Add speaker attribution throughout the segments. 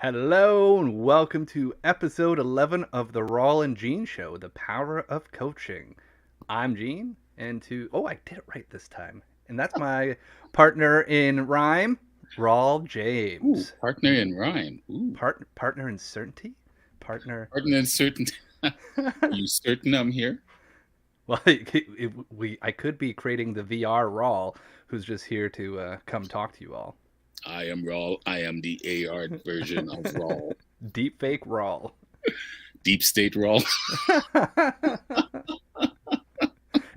Speaker 1: Hello and welcome to episode 11 of the Rawle and Gene Show, the power of coaching. I'm Gene, I did it right this time. And that's my partner in rhyme, Rawle
Speaker 2: Ooh,
Speaker 1: James.
Speaker 2: partner in rhyme. Ooh,
Speaker 1: Partner in certainty? Partner.
Speaker 2: partner in certain. Are you certain I'm here?
Speaker 1: Well, I could be creating the VR Rawle, who's just here to come talk to you all.
Speaker 2: I am Raw. I am the AR version of Raw.
Speaker 1: Deep fake Rawle.
Speaker 2: Deep state Raw.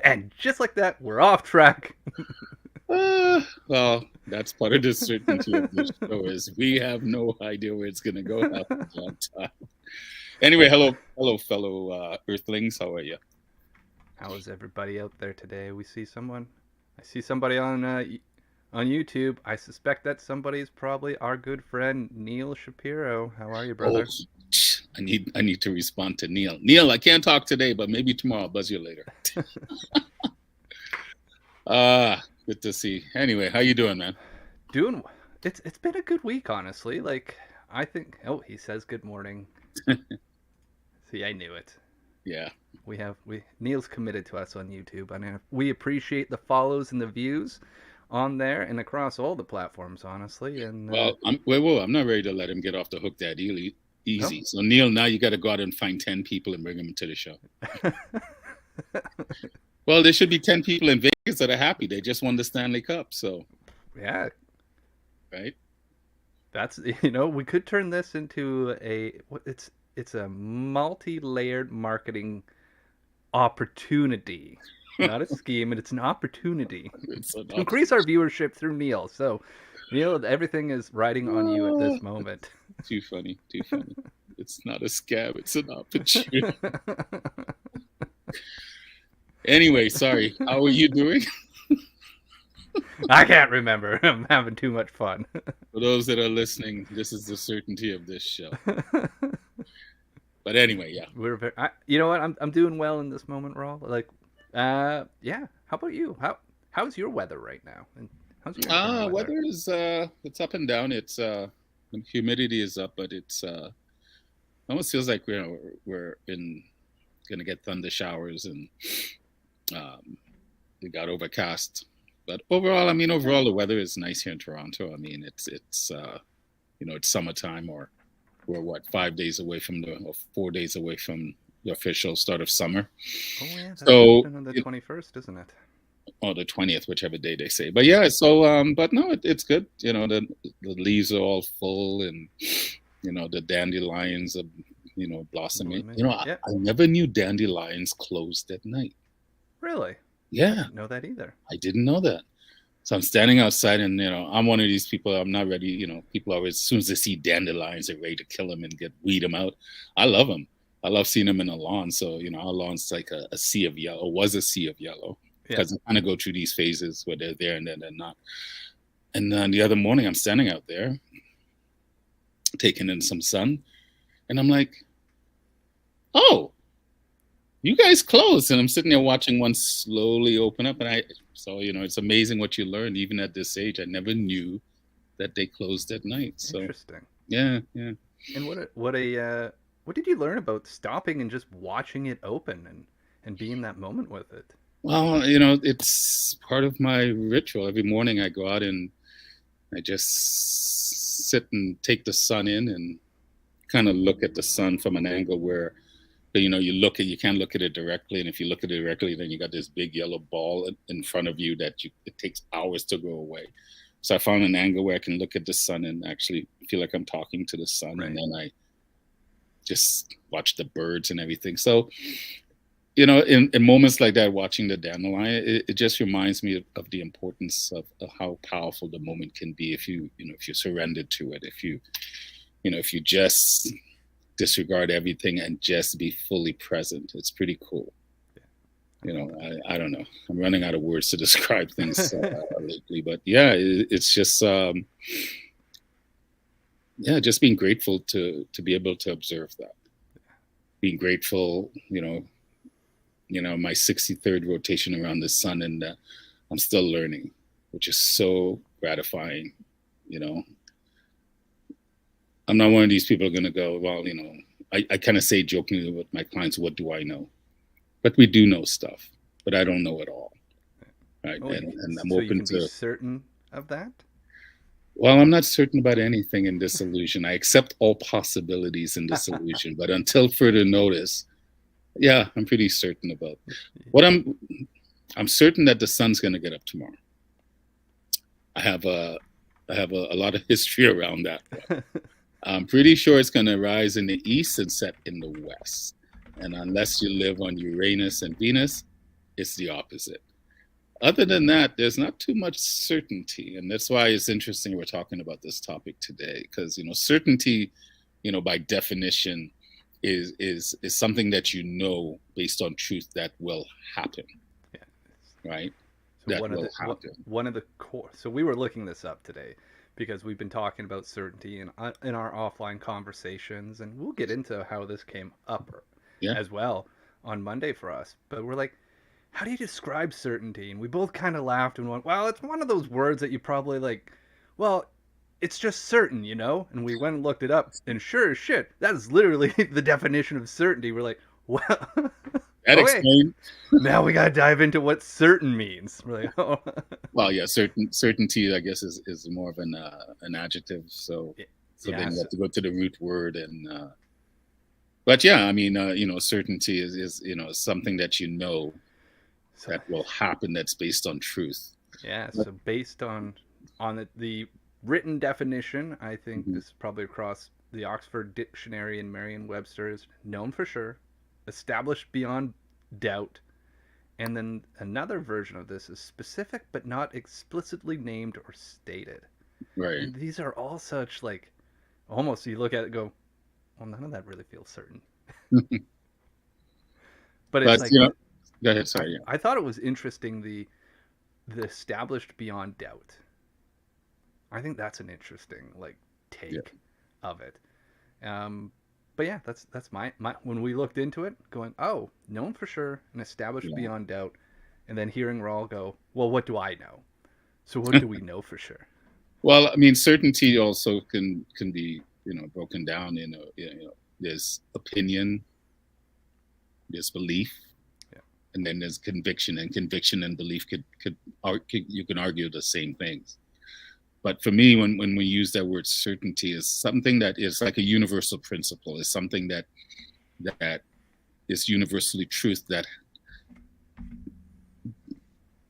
Speaker 1: And just like that, we're off track.
Speaker 2: Well, that's part of the certainty of this show is we have no idea where it's going to go half the damn time. Anyway, hello, fellow Earthlings. How are you?
Speaker 1: How is everybody out there today? I see somebody on YouTube. I suspect that somebody is probably our good friend Neil Shapiro. How are you,
Speaker 2: Oh,
Speaker 1: brother?
Speaker 2: I need to respond to Neil. Neil, I can't talk today, but maybe tomorrow. I'll buzz you later. Good to see. Anyway, how you doing, man?
Speaker 1: Doing. It's been a good week, honestly. Like I think. Oh, he says good morning. See, I knew it.
Speaker 2: Yeah.
Speaker 1: We Neil's committed to us on YouTube, and we appreciate the follows and the views on there and across all the platforms, honestly. And
Speaker 2: Well, I'm not ready to let him get off the hook that easy.
Speaker 1: oh.
Speaker 2: So Neil, now you got to go out and find 10 people and bring them to the show. Well, there should be 10 people in Vegas that are happy. They just won the Stanley Cup. So,
Speaker 1: Yeah,
Speaker 2: right?
Speaker 1: that's we could turn this into it's a multi-layered marketing opportunity, not a scheme, and it's an opportunity
Speaker 2: It's an
Speaker 1: to
Speaker 2: op-
Speaker 1: increase our viewership through Neil. So, Neil, everything is riding on you at this moment.
Speaker 2: Too funny. Too funny. It's not a scam. It's an opportunity. Anyway, sorry. How are you doing?
Speaker 1: I can't remember. I'm having too much fun.
Speaker 2: For those that are listening, this is the certainty of this show. But anyway, yeah.
Speaker 1: You know what? I'm doing well in this moment, Raw. Like, yeah. How about you? How's your weather right now? And how's your internal weather?
Speaker 2: Weather is it's up and down. It's humidity is up, but it's almost feels like we're in gonna get thunder showers and it got overcast. But overall, the weather is nice here in Toronto. I mean, it's summertime, or we're what 5 days away from or 4 days away from the official start of summer.
Speaker 1: Oh yeah, that's
Speaker 2: So,
Speaker 1: on the 21st, isn't it?
Speaker 2: or the 20th, whichever day they say. But yeah, so but no, it's good. The leaves are all full, and the dandelions are blossoming.
Speaker 1: Yeah.
Speaker 2: I never knew dandelions closed at night.
Speaker 1: Really? I
Speaker 2: Yeah,
Speaker 1: didn't know that either.
Speaker 2: I didn't know that. So I'm standing outside, and I'm one of these people. I'm not ready. People always, as soon as they see dandelions, they're ready to kill them and weed them out. I love them. I love seeing them in a lawn. So our lawn's like a sea of yellow. Or was a sea of yellow,
Speaker 1: Yeah.
Speaker 2: because they kind of go through these phases where they're there and then they're not. And then the other morning, I'm standing out there, taking in some sun, and I'm like, "Oh, you guys closed," and I'm sitting there watching one slowly open up, and it's amazing what you learn even at this age. I never knew that they closed at night. So
Speaker 1: Interesting.
Speaker 2: yeah.
Speaker 1: And what did you learn about stopping and just watching it open and being in that moment with it?
Speaker 2: Well, it's part of my ritual. Every morning I go out and I just sit and take the sun in and kind of look at the sun from an angle where you can't look at it directly, and if you look at it directly, then you got this big yellow ball in front of you that it takes hours to go away. So I found an angle where I can look at the sun and actually feel like I'm talking to the sun,
Speaker 1: Right.
Speaker 2: and then I just watch the birds and everything. So in moments like that, watching the dandelion, it just reminds me of the importance of how powerful the moment can be if you surrender to it, if you just disregard everything and just be fully present. It's pretty cool. I don't know. I'm running out of words to describe things lately, but yeah, it's just just being grateful to be able to observe that. Being grateful, my 63rd rotation around the sun, and I'm still learning, which is so gratifying. I'm not one of these people who are going to go, well, I kind of say jokingly with my clients, what do I know? But we do know stuff, but I don't know it all. Right.
Speaker 1: Oh,
Speaker 2: And I'm
Speaker 1: so you
Speaker 2: open
Speaker 1: can be
Speaker 2: to,
Speaker 1: certain of that?
Speaker 2: well, I'm not certain about anything in this illusion. I accept all possibilities in this illusion, but until further notice, yeah, I'm pretty certain about what I'm certain that the sun's going to get up tomorrow. I have a lot of history around that one. I'm pretty sure it's going to rise in the east and set in the west. And unless you live on Uranus and Venus, it's the opposite. Other than that, there's not too much certainty. And that's why it's interesting we're talking about this topic today, because certainty, by definition, is something that based on truth that will happen. Yeah. Right?
Speaker 1: So one of the core. So we were looking this up today because we've been talking about certainty in our offline conversations, and we'll get into how this came up as well on Monday for us. But we're like, how do you describe certainty? And we both kind of laughed and went, well, it's one of those words that you probably like, well, it's just certain, And we went and looked it up, and sure as shit, that is literally the definition of certainty. We're like, well,
Speaker 2: that explains.
Speaker 1: Now we gotta dive into what certain means. We're like, oh.
Speaker 2: Well, yeah, certainty, I guess, is more of an adjective. So then you have to go to the root word, but yeah, I mean, certainty is something that that will happen. That's based on truth.
Speaker 1: Yeah. So based on the written definition, I think this is probably across the Oxford Dictionary and Merriam-Webster is known for sure, established beyond doubt. And then another version of this is specific but not explicitly named or stated.
Speaker 2: Right.
Speaker 1: And these are all such like almost you look at it and go, well, none of that really feels certain. But it's like
Speaker 2: go ahead, sorry. Yeah.
Speaker 1: I thought it was interesting the established beyond doubt. I think that's an interesting take of it. But yeah, that's my when we looked into it, going, oh, known for sure and established beyond doubt, and then hearing Rawle go, well, what do I know? So what do we know for sure?
Speaker 2: Well, I mean, certainty also can be broken down. There's opinion, there's belief, and then there's conviction. And conviction and belief you can argue the same things. But for me, when we use that word certainty, is something that is like a universal principle. Is something that is universally truth. That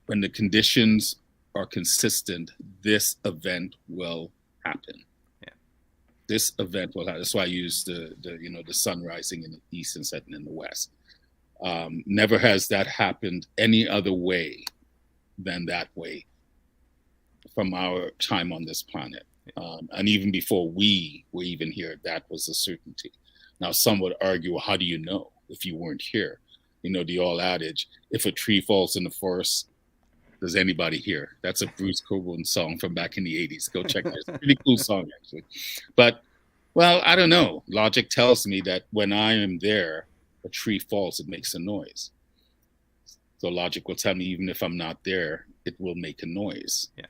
Speaker 2: when the conditions are consistent, this event will happen. Yeah. This event will happen. That's why I use the sun rising in the east and setting in the west. Never has that happened any other way than that way from our time on this planet. And even before we were even here, that was a certainty. Now, some would argue, well, how do you know if you weren't here? The old adage, if a tree falls in the forest, does anybody hear? That's a Bruce Cockburn song from back in the 80s. Go check it. It's a pretty cool song, actually. But, well, I don't know. Logic tells me that when I am there, a tree falls, it makes a noise. So logic will tell me even if I'm not there, it will make a noise. Yeah.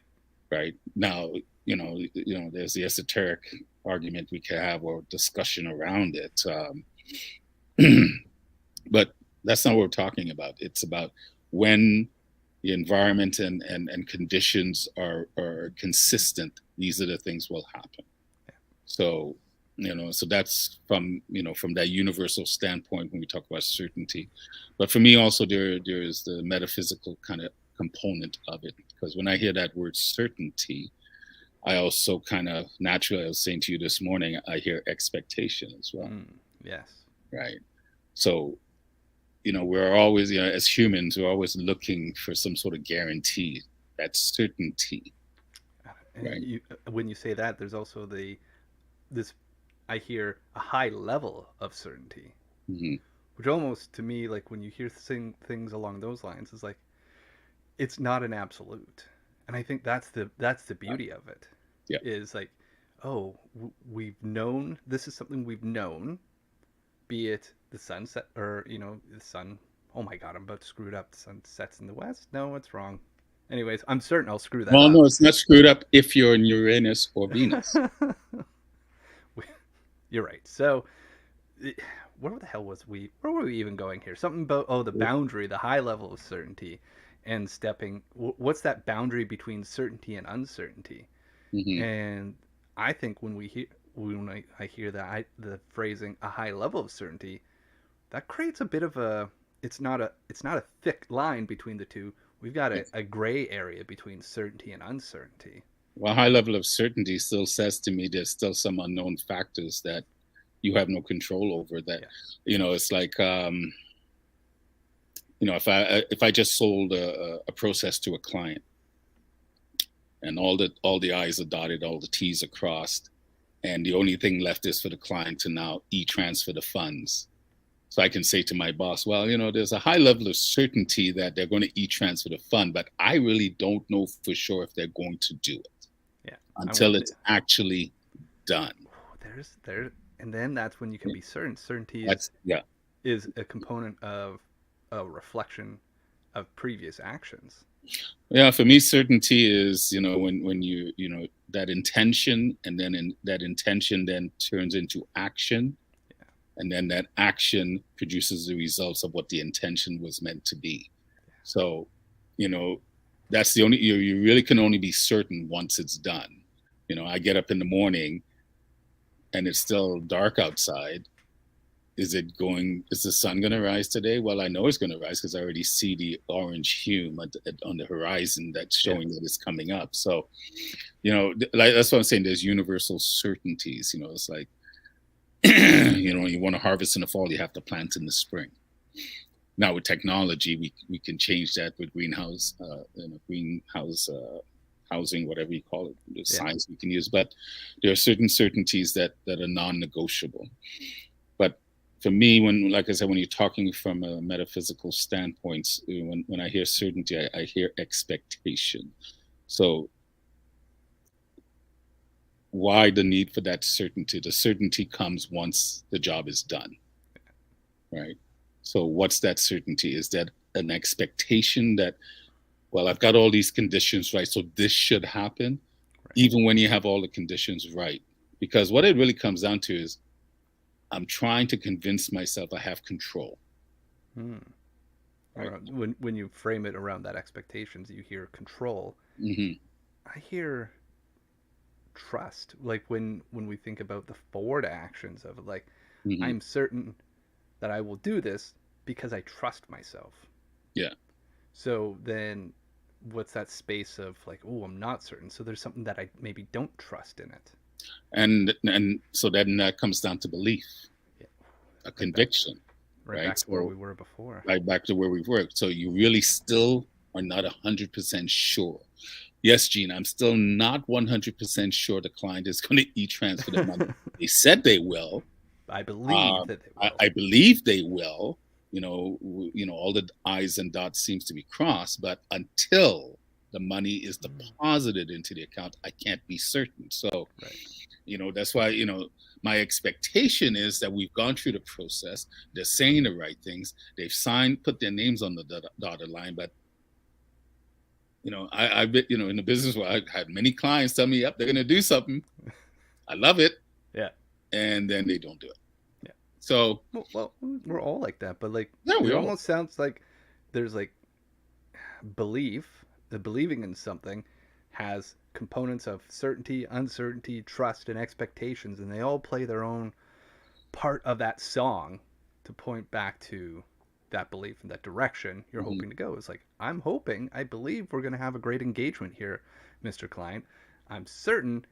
Speaker 2: Right now, there's the esoteric argument we can have or discussion around it, but that's not what we're talking about. It's about when the environment and conditions are consistent. These are the things will happen. Yeah. So so that's from that universal standpoint when we talk about certainty. But for me also there is the metaphysical kind of component of it, because when I hear that word certainty, I also kind of naturally, I was saying to you this morning, I hear expectation as well.
Speaker 1: Yes. Right.
Speaker 2: So, we're always, as humans, we're always looking for some sort of guarantee, that certainty.
Speaker 1: Right. When you say that, there's also I hear a high level of certainty, which almost to me, like when you hear things along those lines, is like, it's not an absolute. And I think that's the beauty of it. Yeah. Is like, oh, we've known, this is something we've known, be it the sunset or, the sun. Oh my God, I'm about to screw it up. The sun sets in the west. No, it's wrong. Anyways, I'm certain I'll screw that up.
Speaker 2: Well, no, it's not screwed up if you're in Uranus or Venus.
Speaker 1: You're right. So, where the hell was we? Where were we even going here? Something about the boundary, the high level of certainty, and stepping. What's that boundary between certainty and uncertainty?
Speaker 2: Hmm.
Speaker 1: And I think when I hear the phrasing a high level of certainty, that creates a bit of a it's not a thick line between the two. We've got a gray area between certainty and uncertainty.
Speaker 2: Well, high level of certainty still says to me there's still some unknown factors that you have no control over. That,
Speaker 1: Yeah.
Speaker 2: it's like, if I just sold a process to a client, and all the I's are dotted, all the T's are crossed, and the only thing left is for the client to now e-transfer the funds. So I can say to my boss, well, there's a high level of certainty that they're going to e-transfer the fund, but I really don't know for sure if they're going to do it
Speaker 1: Yeah.
Speaker 2: until it's actually done.
Speaker 1: There's there and then that's when you can be certain. Certainty
Speaker 2: Yeah.
Speaker 1: is a component of a reflection of previous actions.
Speaker 2: Yeah, for me, certainty is, when that intention, and then that intention then turns into action,
Speaker 1: Yeah.
Speaker 2: and then that action produces the results of what the intention was meant to be. So, that's the only, you really can only be certain once it's done. I get up in the morning and it's still dark outside. Is the sun going to rise today? Well, I know it's going to rise because I already see the orange hue on the horizon that's showing that it's coming up. So, that's what I'm saying. There's universal certainties. It's like, you want to harvest in the fall, you have to plant in the spring. Now with technology, we can change that with greenhouse, housing, whatever you call it, the science we can use. But there are certain certainties that are non-negotiable. But for me, like I said, when you're talking from a metaphysical standpoint, when I hear certainty, I hear expectation. So why the need for that certainty? The certainty comes once the job is done, right? So what's that certainty? Is that an expectation that, well, I've got all these conditions right, so this should happen, even when you have all the conditions right? Because what it really comes down to is, I'm trying to convince myself I have control.
Speaker 1: Right? When you frame it around that expectations, you hear control.
Speaker 2: Mm-hmm.
Speaker 1: I hear trust. Like when we think about the forward actions of it, like
Speaker 2: Mm-hmm.
Speaker 1: I'm certain that I will do this because I trust myself.
Speaker 2: Yeah.
Speaker 1: So then what's that space of like, oh, I'm not certain. So there's something that I maybe don't trust in it.
Speaker 2: And so then that comes down to belief, a conviction,
Speaker 1: right back to where we were before.
Speaker 2: Right back to where we were. So you really still are not 100% sure. Yes, Gene, I'm still not 100% sure the client is going to e-transfer the money. They said they will.
Speaker 1: I believe that they will.
Speaker 2: I believe they will. All the I's and dots seems to be crossed, but until the money is deposited into the account, I can't be certain. So, that's why, my expectation is that we've gone through the process. They're saying the right things. They've signed, put their names on the dotted line. But, I've been, in the business where I've had many clients tell me, yep, they're going to do something. I love it.
Speaker 1: Yeah.
Speaker 2: And then they don't do it.
Speaker 1: Yeah.
Speaker 2: So,
Speaker 1: well, we're all like that. But like,
Speaker 2: it
Speaker 1: almost sounds like there's like belief. The believing in something has components of certainty, uncertainty, trust, and expectations, and they all play their own part of that song to point back to that belief in that direction you're hoping to go. It's like, I believe we're going to have a great engagement here, Mr. Client. I'm certain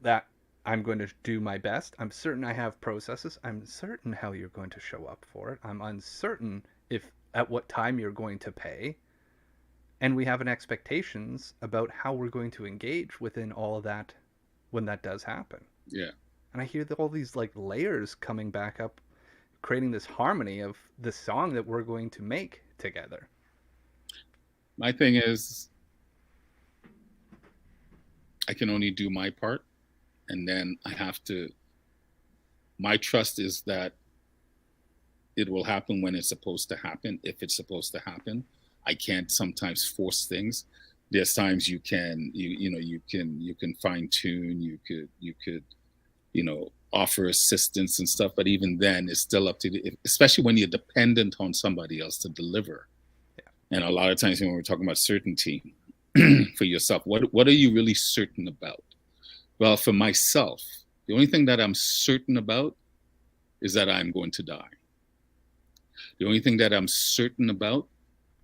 Speaker 1: that I'm going to do my best. I'm certain I have processes. I'm certain how you're going to show up for it. I'm uncertain if at what time you're going to pay. And we have an expectations about how we're going to engage within all of that when that does happen.
Speaker 2: Yeah.
Speaker 1: And I hear all these like layers coming back up, creating this harmony of the song that we're going to make together.
Speaker 2: My thing is, I can only do my part, and then I have to, my trust is that it will happen when it's supposed to happen, if it's supposed to happen. I can't sometimes force things. There's times you can fine tune, you could offer assistance and stuff, but even then it's still up to the, especially when you're dependent on somebody else to deliver. And a lot of times when we're talking about certainty for yourself, what are you really certain about? Well, for myself, the only thing that I'm certain about is that I'm going to die. The only thing that I'm certain about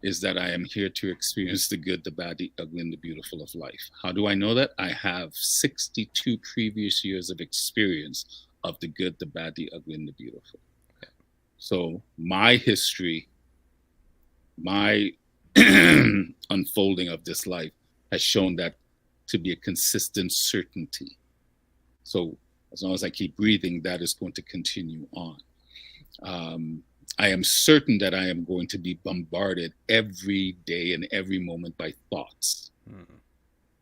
Speaker 2: is that I am here to experience the good, the bad, the ugly, and the beautiful of life. How do I know that? I have 62 previous years of experience of the good, the bad, the ugly, and the beautiful. So my history, my unfolding of this life has shown that to be a consistent certainty. So as long as I keep breathing, that is going to continue on. I am certain that I am going to be bombarded every day and every moment by thoughts.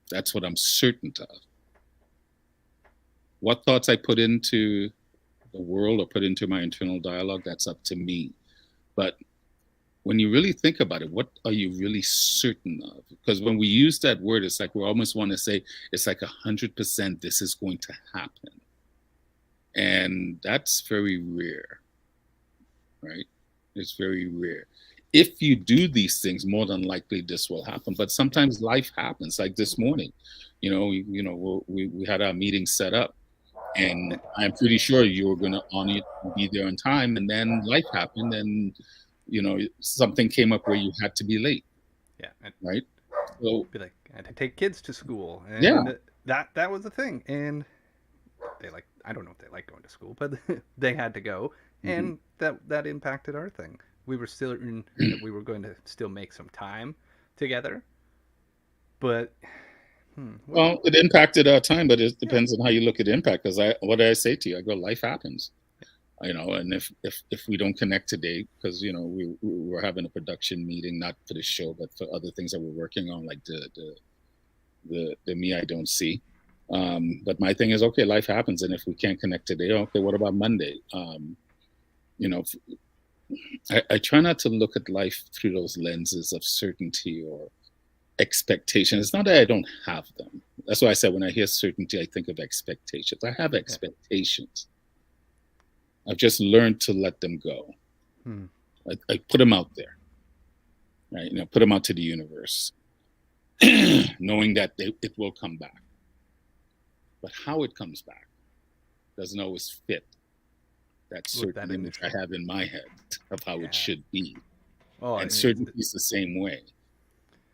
Speaker 2: That's what I'm certain of. What thoughts I put into the world or put into my internal dialogue, that's up to me. But when you really think about it, what are you really certain of? Because when we use that word, it's like we almost want to say it's like 100% this is going to happen. And that's very rare, right? It's very rare. If you do these things, more than likely this will happen. But sometimes life happens. Like this morning, we had our meeting set up, and I'm pretty sure you were going to on it, be there on time, and then life happened, and something came up where you had to be late.
Speaker 1: Yeah.
Speaker 2: Right. So
Speaker 1: be like, I had to take kids to school, and that was the thing. And I don't know if they like going to school, but they had to go, and that impacted our thing. We were still we were going to still make some time together, but
Speaker 2: well, it impacted our time, but it depends on how you look at impact. Because what did I say to you? I go, life happens, and if we don't connect today, because we were having a production meeting, not for the show, but for other things that we're working on, like the me I don't see. But my thing is, okay, life happens, and if we can't connect today, okay, what about Monday? I try not to look at life through those lenses of certainty or expectation. It's not that I don't have them. That's why I said when I hear certainty, I think of expectations. I have expectations. I've just learned to let them go. I put them out there, right? Put them out to the universe, knowing that it will come back. But how it comes back doesn't always fit that certain image I have in my head of how it should be. And certainty is the same way.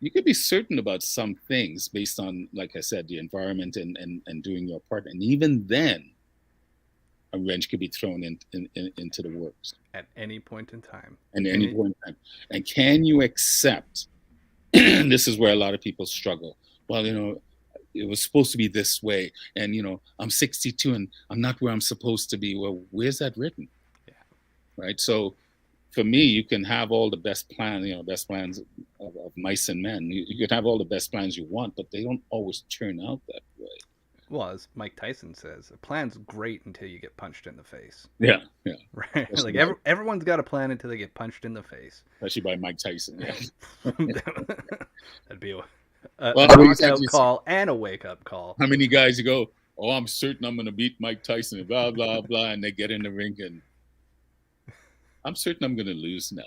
Speaker 2: You could be certain about some things based on, like I said, the environment and doing your part. And even then, a wrench could be thrown into the works.
Speaker 1: At any point in time.
Speaker 2: At any point in time. And can you accept, this is where a lot of people struggle. Well, it was supposed to be this way. And, I'm 62 and I'm not where I'm supposed to be. Well, where's that written? Yeah. Right. So for me, you can have all the best plans, best plans of mice and men. You can have all the best plans you want, but they don't always turn out that way.
Speaker 1: Well, as Mike Tyson says, a plan's great until you get punched in the face.
Speaker 2: Yeah.
Speaker 1: Right. Like everyone's got a plan until they get punched in the face.
Speaker 2: Especially by Mike Tyson. Yeah.
Speaker 1: That'd be a knockout call and a wake-up call.
Speaker 2: How many guys you go, oh, I'm certain I'm going to beat Mike Tyson, blah, blah, blah, and they get in the ring and I'm certain I'm going to lose now.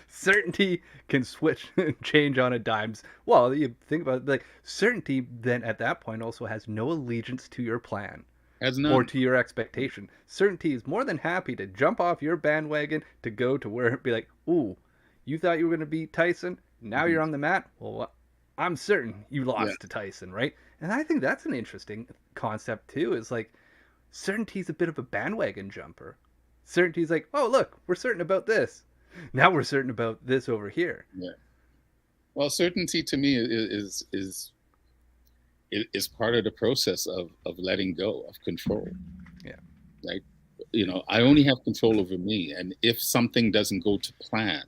Speaker 2: Certainty
Speaker 1: can switch and change on a dime. Well, you think about it, like certainty then at that point also has no allegiance to your plan. Or to your expectation. Certainty is more than happy to jump off your bandwagon to go to where it'd be like, ooh, you thought you were going to beat Tyson? Now you're on the mat? Well, I'm certain you lost to Tyson, right? And I think that's an interesting concept too, is like certainty's a bit of a bandwagon jumper. Certainty's like, oh, look, we're certain about this. Now we're certain about this over here.
Speaker 2: Yeah. Well, certainty to me is part of the process of letting go, of control.
Speaker 1: Yeah.
Speaker 2: Like, I only have control over me. And if something doesn't go to plan,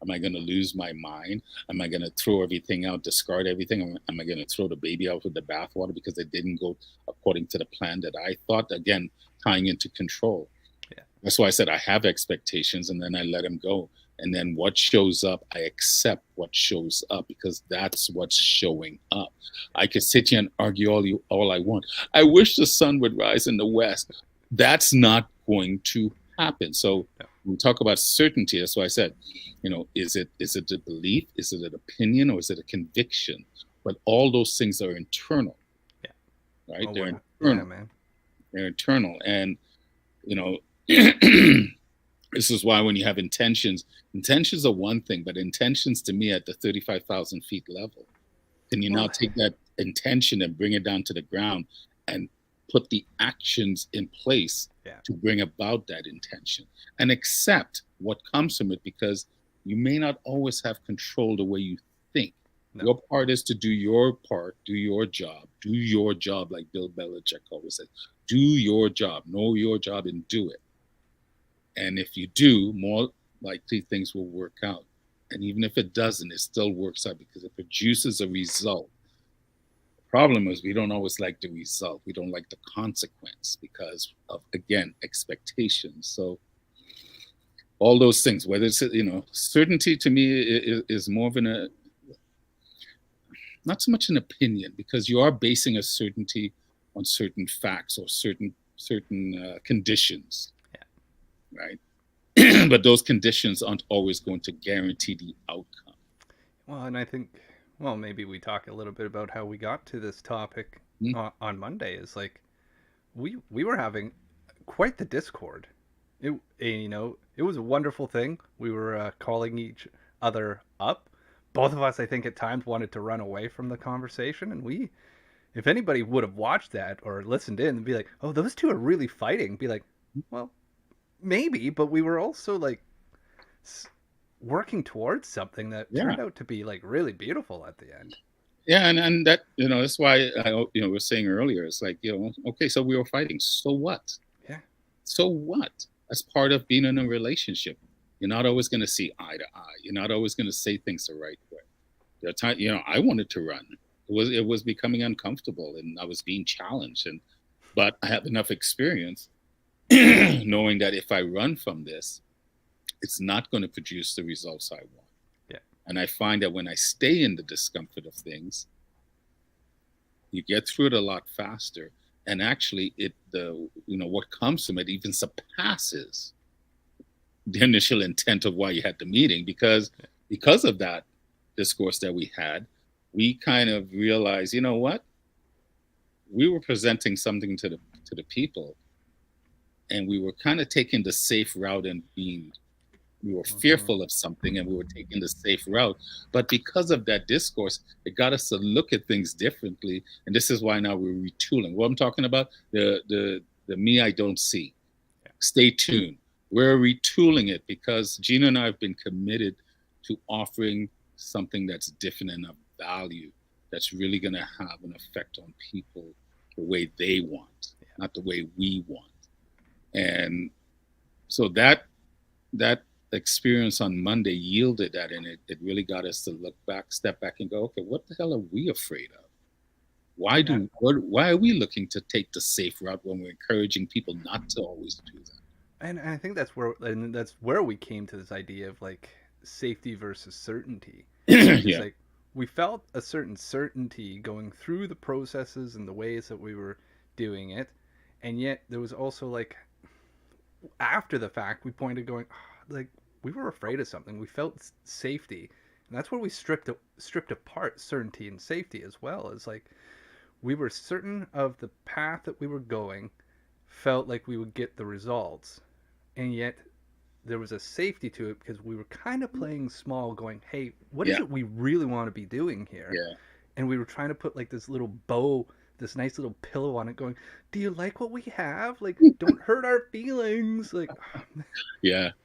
Speaker 2: am I going to lose my mind? Am I going to throw everything out, discard everything? Am I going to throw the baby out with the bathwater because it didn't go according to the plan that I thought? Again, tying into control. Yeah. That's why I said I have expectations and then I let them go. And then what shows up, I accept what shows up because that's what's showing up. I could sit here and argue all I want. I wish the sun would rise in the west. That's not going to happen. So
Speaker 1: Yeah.
Speaker 2: when we talk about certainty, that's why I said, is it a belief, is it an opinion, or is it a conviction? But all those things are internal,
Speaker 1: Yeah.
Speaker 2: right?
Speaker 1: Oh,
Speaker 2: They're
Speaker 1: wow.
Speaker 2: internal.
Speaker 1: Yeah, man.
Speaker 2: They're internal, and this is why when you have intentions are one thing, but intentions to me at the 35,000 feet level, can you now
Speaker 1: Well,
Speaker 2: take that intention and bring it down to the ground and put the actions in place
Speaker 1: yeah.
Speaker 2: to bring about that intention and accept what comes from it, because you may not always have control the way you think.
Speaker 1: No.
Speaker 2: Your part is to do your part, do your job, like Bill Belichick always says. Do your job, know your job, and do it. And if you do, more likely things will work out. And even if it doesn't, it still works out because it produces a result. The problem is we don't always like the result. We don't like the consequence because of, again, expectations. So all those things, whether it's, certainty to me is more of not so much an opinion, because you are basing a certainty on certain facts or certain conditions.
Speaker 1: Yeah.
Speaker 2: Right? But those conditions aren't always going to guarantee the outcome.
Speaker 1: Well, and I think, maybe we talk a little bit about how we got to this topic on Monday. Is like we were having quite the discord. It was a wonderful thing. We were calling each other up. Both of us, I think, at times wanted to run away from the conversation, and if anybody would have watched that or listened in, and be like, "Oh, those two are really fighting," be like, "Well, maybe," but we were also like working towards something that turned out to be like really beautiful at the end.
Speaker 2: Yeah, and that that's why we were saying earlier. It's like okay, so we were fighting. So what?
Speaker 1: Yeah.
Speaker 2: So what? That's part of being in a relationship. You're not always going to see eye to eye. You're not always going to say things the right way. There are times, I wanted to run. It was becoming uncomfortable, and I was being challenged. But I have enough experience knowing that if I run from this, it's not going to produce the results I want.
Speaker 1: Yeah.
Speaker 2: And I find that when I stay in the discomfort of things, you get through it a lot faster. And actually, what comes from it even surpasses the initial intent of why you had the meeting, because of that discourse that we had, we kind of realized, you know what, we were presenting something to the people, and we were kind of taking the safe route, and we were fearful of something, and we were taking the safe route. But because of that discourse, it got us to look at things differently. And this is why now we're retooling. What I'm talking about, the me I don't see. Stay tuned. We're retooling it because Gina and I have been committed to offering something that's different and of value, that's really going to have an effect on people the way they want, not the way we want. And so that experience on Monday yielded that, and it really got us to step back and go, okay, what the hell are we afraid of? Why are we looking to take the safe route when we're encouraging people not to always do that?
Speaker 1: And I think that's where we came to this idea of like safety versus certainty. It's like we felt a certain certainty going through the processes and the ways that we were doing it, and yet there was also like after the fact we pointed going like we were afraid of something. We felt safety, and that's where we stripped apart certainty and safety as well. As like we were certain of the path that we were going, felt like we would get the results, and yet there was a safety to it because we were kind of playing small, going, hey, what is it we really want to be doing here? And we were trying to put like this little bow, this nice little pillow on it, going, do you like what we have? Like, don't hurt our feelings. Like,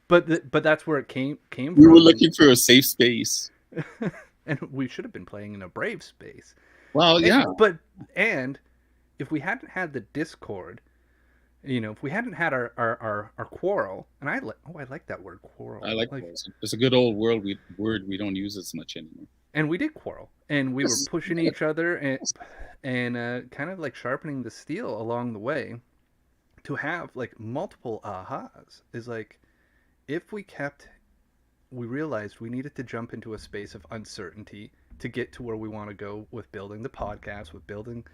Speaker 1: but that's where it came from.
Speaker 2: We were looking for a safe space.
Speaker 1: And we should have been playing in a brave space.
Speaker 2: Well,
Speaker 1: and if we hadn't had the discord, if we hadn't had our quarrel, and I like that word, quarrel.
Speaker 2: I like quarrels. It's a good old word we don't use as much anymore.
Speaker 1: And we did quarrel, and we were pushing each other and kind of like sharpening the steel along the way to have like multiple ahas. Is like if we kept we realized we needed to jump into a space of uncertainty to get to where we want to go with building the podcast, with building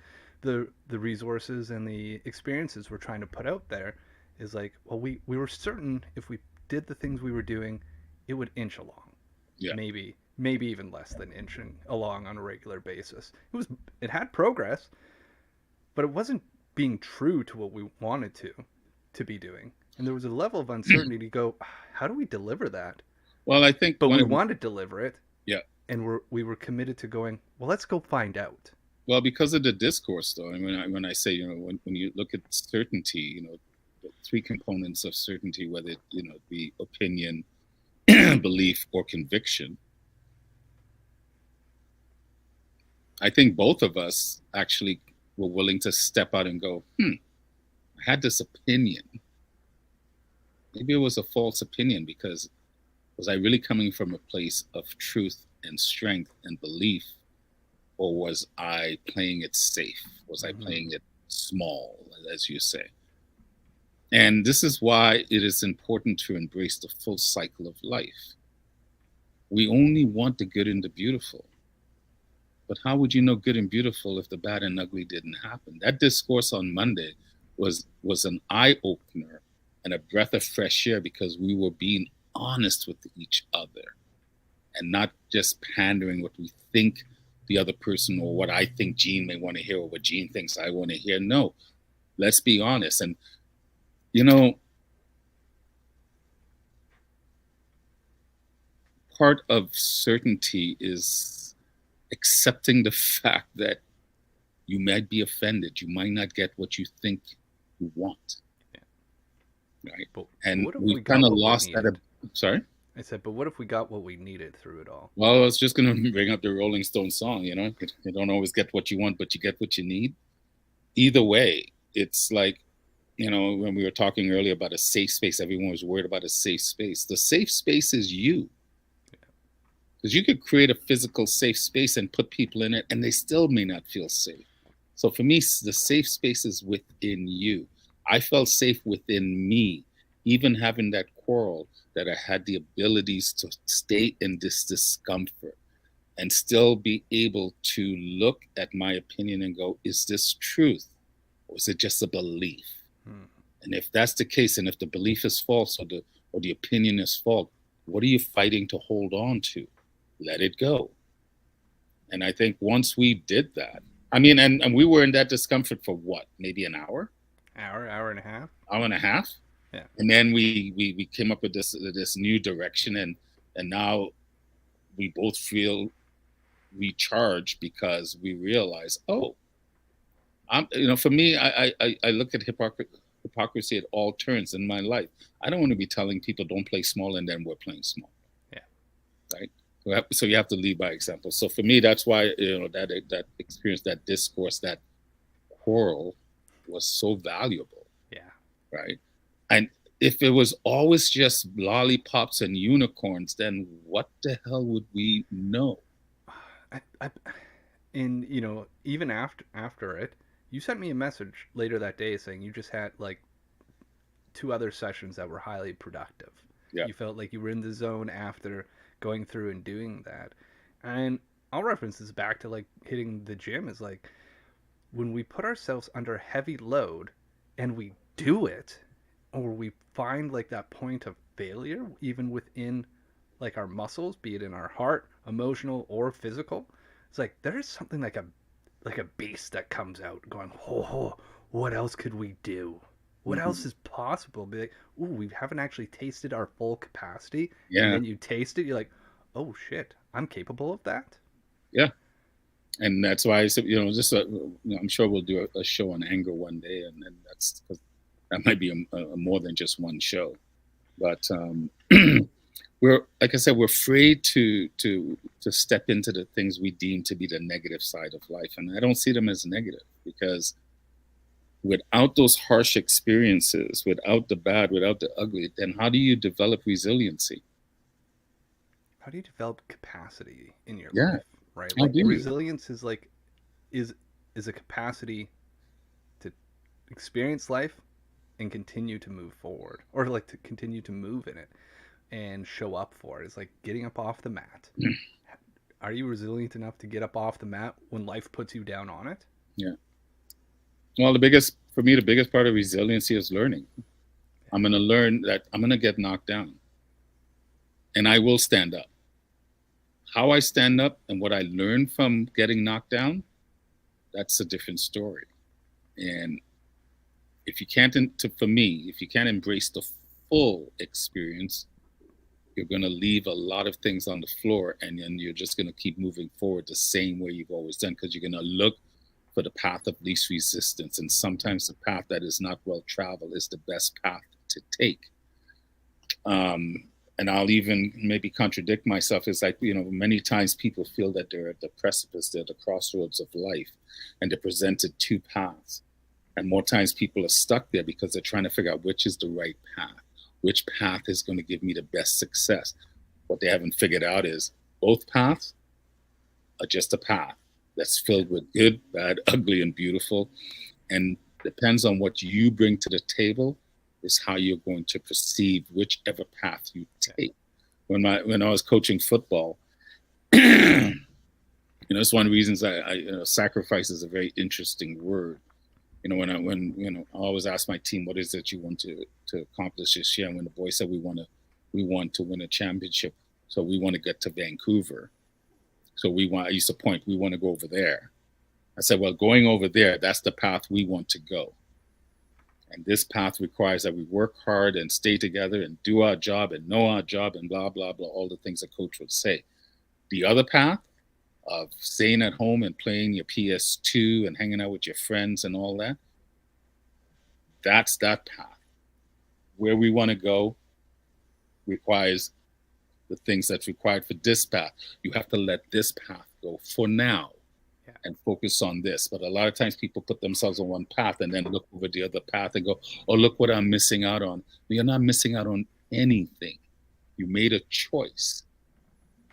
Speaker 1: the resources and the experiences we're trying to put out there. Is like, well, we were certain if we did the things we were doing, it would inch along,
Speaker 2: Yeah.
Speaker 1: maybe even less than inching along on a regular basis. It had progress, but it wasn't being true to what we wanted to be doing. And there was a level of uncertainty to go, how do we deliver that?
Speaker 2: Well, I think
Speaker 1: But we want to deliver it,
Speaker 2: yeah.
Speaker 1: and we were committed to going, well, let's go find out.
Speaker 2: Well, because of the discourse, though, and when I say, when you look at certainty, the three components of certainty, whether it, be opinion, belief, or conviction, I think both of us actually were willing to step out and go, I had this opinion. Maybe it was a false opinion, because was I really coming from a place of truth and strength and belief? Or was I playing it safe? Was I playing it small, as you say? And this is why it is important to embrace the full cycle of life. We only want the good and the beautiful. But how would you know good and beautiful if the bad and ugly didn't happen? That discourse on Monday was an eye-opener and a breath of fresh air, because we were being honest with each other and not just pandering what we think the other person, or what I think Gene may want to hear, or what Gene thinks I want to hear. No, let's be honest. And, part of certainty is accepting the fact that you might be offended. You might not get what you think you want. Yeah. Right. And we kind of lost that. Sorry?
Speaker 1: I said, but what if we got what we needed through it all?
Speaker 2: Well, I was just going to bring up the Rolling Stone song, you don't always get what you want, but you get what you need. Either way, it's like, when we were talking earlier about a safe space, everyone was worried about a safe space. The safe space is you. Because you could create a physical safe space and put people in it, and they still may not feel safe. So for me, the safe space is within you. I felt safe within me, even having that quarrel, that I had the abilities to stay in this discomfort and still be able to look at my opinion and go, is this truth? Or is it just a belief? And if that's the case, and if the belief is false, or the opinion is false, what are you fighting to hold on to? Let it go. And I think once we did that, and we were in that discomfort for what? Maybe an hour?
Speaker 1: Hour and a half?
Speaker 2: Hour and a half?
Speaker 1: Yeah.
Speaker 2: And then we came up with this new direction, and now we both feel recharged, because we realize, for me, I look at hypocrisy at all turns in my life. I don't want to be telling people don't play small, and then we're playing small.
Speaker 1: Yeah.
Speaker 2: Right. So you have to lead by example. So for me, that's why that experience, that discourse, that quarrel was so valuable.
Speaker 1: Yeah.
Speaker 2: Right. And if it was always just lollipops and unicorns, then what the hell would we know?
Speaker 1: Even after it, you sent me a message later that day saying you just had like 2 other sessions that were highly productive.
Speaker 2: Yeah.
Speaker 1: You felt like you were in the zone after going through and doing that. And I'll reference this back to like hitting the gym, is like when we put ourselves under heavy load and we do it, or we find like that point of failure even within like our muscles, be it in our heart, emotional or physical, it's like there is something like a beast that comes out going, what else could we do? What else is possible? Be like, ooh, we haven't actually tasted our full capacity.
Speaker 2: Yeah.
Speaker 1: And then you taste it, you're like, oh shit, I'm capable of that.
Speaker 2: Yeah. And that's why I said, I'm sure we'll do a show on anger one day, and that's because that might be a more than just one show. But we're, like I said, we're afraid to step into the things we deem to be the negative side of life, and I don't see them as negative, because without those harsh experiences, without the bad, without the ugly, then how do you develop resiliency?
Speaker 1: How do you develop capacity in your
Speaker 2: Yeah.
Speaker 1: life? Right?
Speaker 2: How
Speaker 1: Like
Speaker 2: do you?
Speaker 1: resilience is like is a capacity to experience life and continue to move forward, or like to continue to move in it. and show up for is like getting up off the mat. Are you resilient enough to get up off the mat when life puts you down on it?
Speaker 2: Yeah. Well, the biggest part of resiliency is learning. I'm going to learn that I'm going to get knocked down, and I will stand up. How I stand up and what I learn from getting knocked down, that's a different story. And if you can't, for me, if you can't embrace the full experience, you're going to leave a lot of things on the floor, and then you're just going to keep moving forward the same way you've always done, because you're going to look for the path of least resistance. And sometimes the path that is not well traveled is the best path to take. And I'll even maybe contradict myself. It's like, many times people feel that they're at the precipice, they're at the crossroads of life, and they're presented two paths. And more times people are stuck there because they're trying to figure out which is the right path, which path is going to give me the best success. What they haven't figured out is both paths are just a path that's filled with good, bad, ugly, and beautiful. And depends on what you bring to the table is how you're going to perceive whichever path you take. When I was coaching football, it's one of the reasons sacrifice is a very interesting word. When I always ask my team, what is it you want to accomplish this year? And when the boys said we want to win a championship, so we want to get to Vancouver. So I used to point, we want to go over there. I said, well, going over there, that's the path we want to go. And this path requires that we work hard and stay together and do our job and know our job and blah, blah, blah, all the things a coach would say. The other path of staying at home and playing your PS2 and hanging out with your friends and all that, that's that path. Where we want to go requires the things that's required for this path. You have to let this path go for now. And focus on this. But a lot of times people put themselves on one path and then look over the other path and go, oh, look what I'm missing out on. You're not missing out on anything. You made a choice.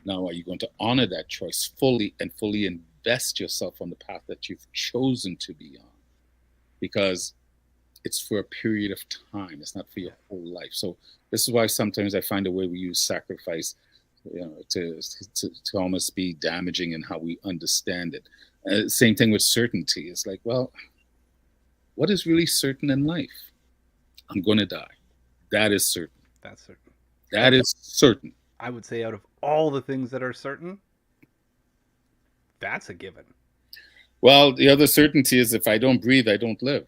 Speaker 2: Now, are you going to honor that choice fully and fully invest yourself on the path that you've chosen to be on? Because it's for a period of time. It's not for your whole life. So this is why sometimes I find the way we use sacrifice to almost be damaging in how we understand it. Same thing with certainty. It's like, well, what is really certain in life? I'm going to die. That is certain.
Speaker 1: That's certain.
Speaker 2: That is certain.
Speaker 1: I would say out of all the things that are certain, that's a given.
Speaker 2: Well, the other certainty is if I don't breathe, I don't live.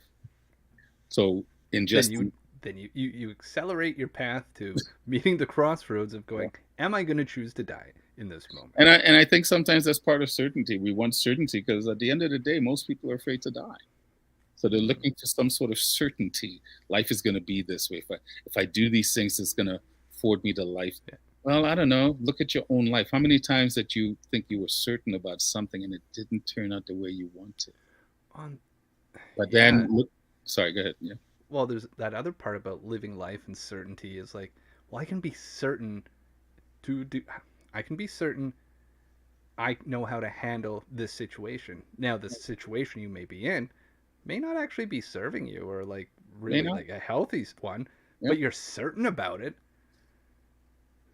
Speaker 2: So
Speaker 1: then you accelerate your path to meeting the crossroads of going, am I going to choose to die in this moment?
Speaker 2: And I think sometimes that's part of certainty. We want certainty because at the end of the day, most people are afraid to die. So they're looking for some sort of certainty. Life is going to be this way. If I do these things, it's going to afford me the life. Yeah. Well, I don't know. Look at your own life. How many times that you think you were certain about something and it didn't turn out the way you wanted? But then, sorry, go ahead. Yeah.
Speaker 1: Well, there's that other part about living life and certainty is like, well, I can be certain I know how to handle this situation. Now, the situation you may be in may not actually be serving you or like really like a healthy one, but you're certain about it.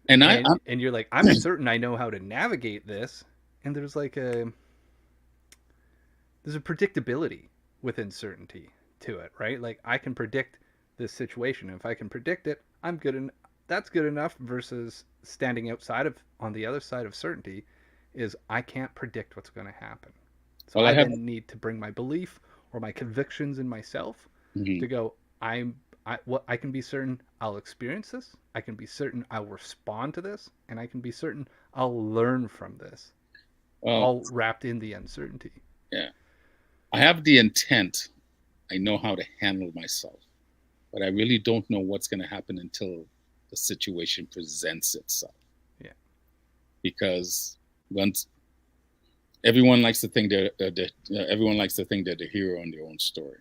Speaker 1: And you're like, I'm certain I know how to navigate this. And there's like there's a predictability with uncertainty to it, right? Like I can predict this situation. If I can predict it, I'm good. That's good enough versus standing on the other side of certainty is I can't predict what's going to happen. So I then need to bring my belief or my convictions in myself to go, I can be certain I'll experience this. I can be certain I'll respond to this, and I can be certain I'll learn from this. All wrapped in the uncertainty.
Speaker 2: Yeah. I have the intent. I know how to handle myself, but I really don't know what's going to happen until the situation presents itself.
Speaker 1: Yeah.
Speaker 2: Because once everyone likes to think they're the hero in their own story.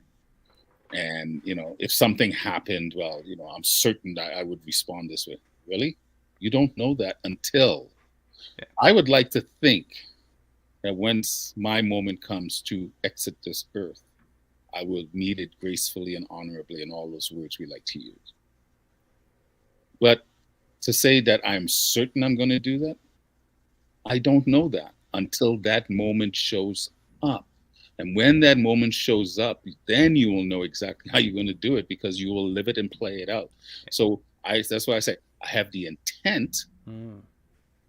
Speaker 2: And, if something happened, well, I'm certain that I would respond this way. Really? You don't know that until. Yeah. I would like to think that once my moment comes to exit this earth, I will meet it gracefully and honorably and all those words we like to use. But to say that I'm certain I'm going to do that, I don't know that until that moment shows up. And when that moment shows up, then you will know exactly how you're going to do it, because you will live it and play it out. So that's why I say I have the intent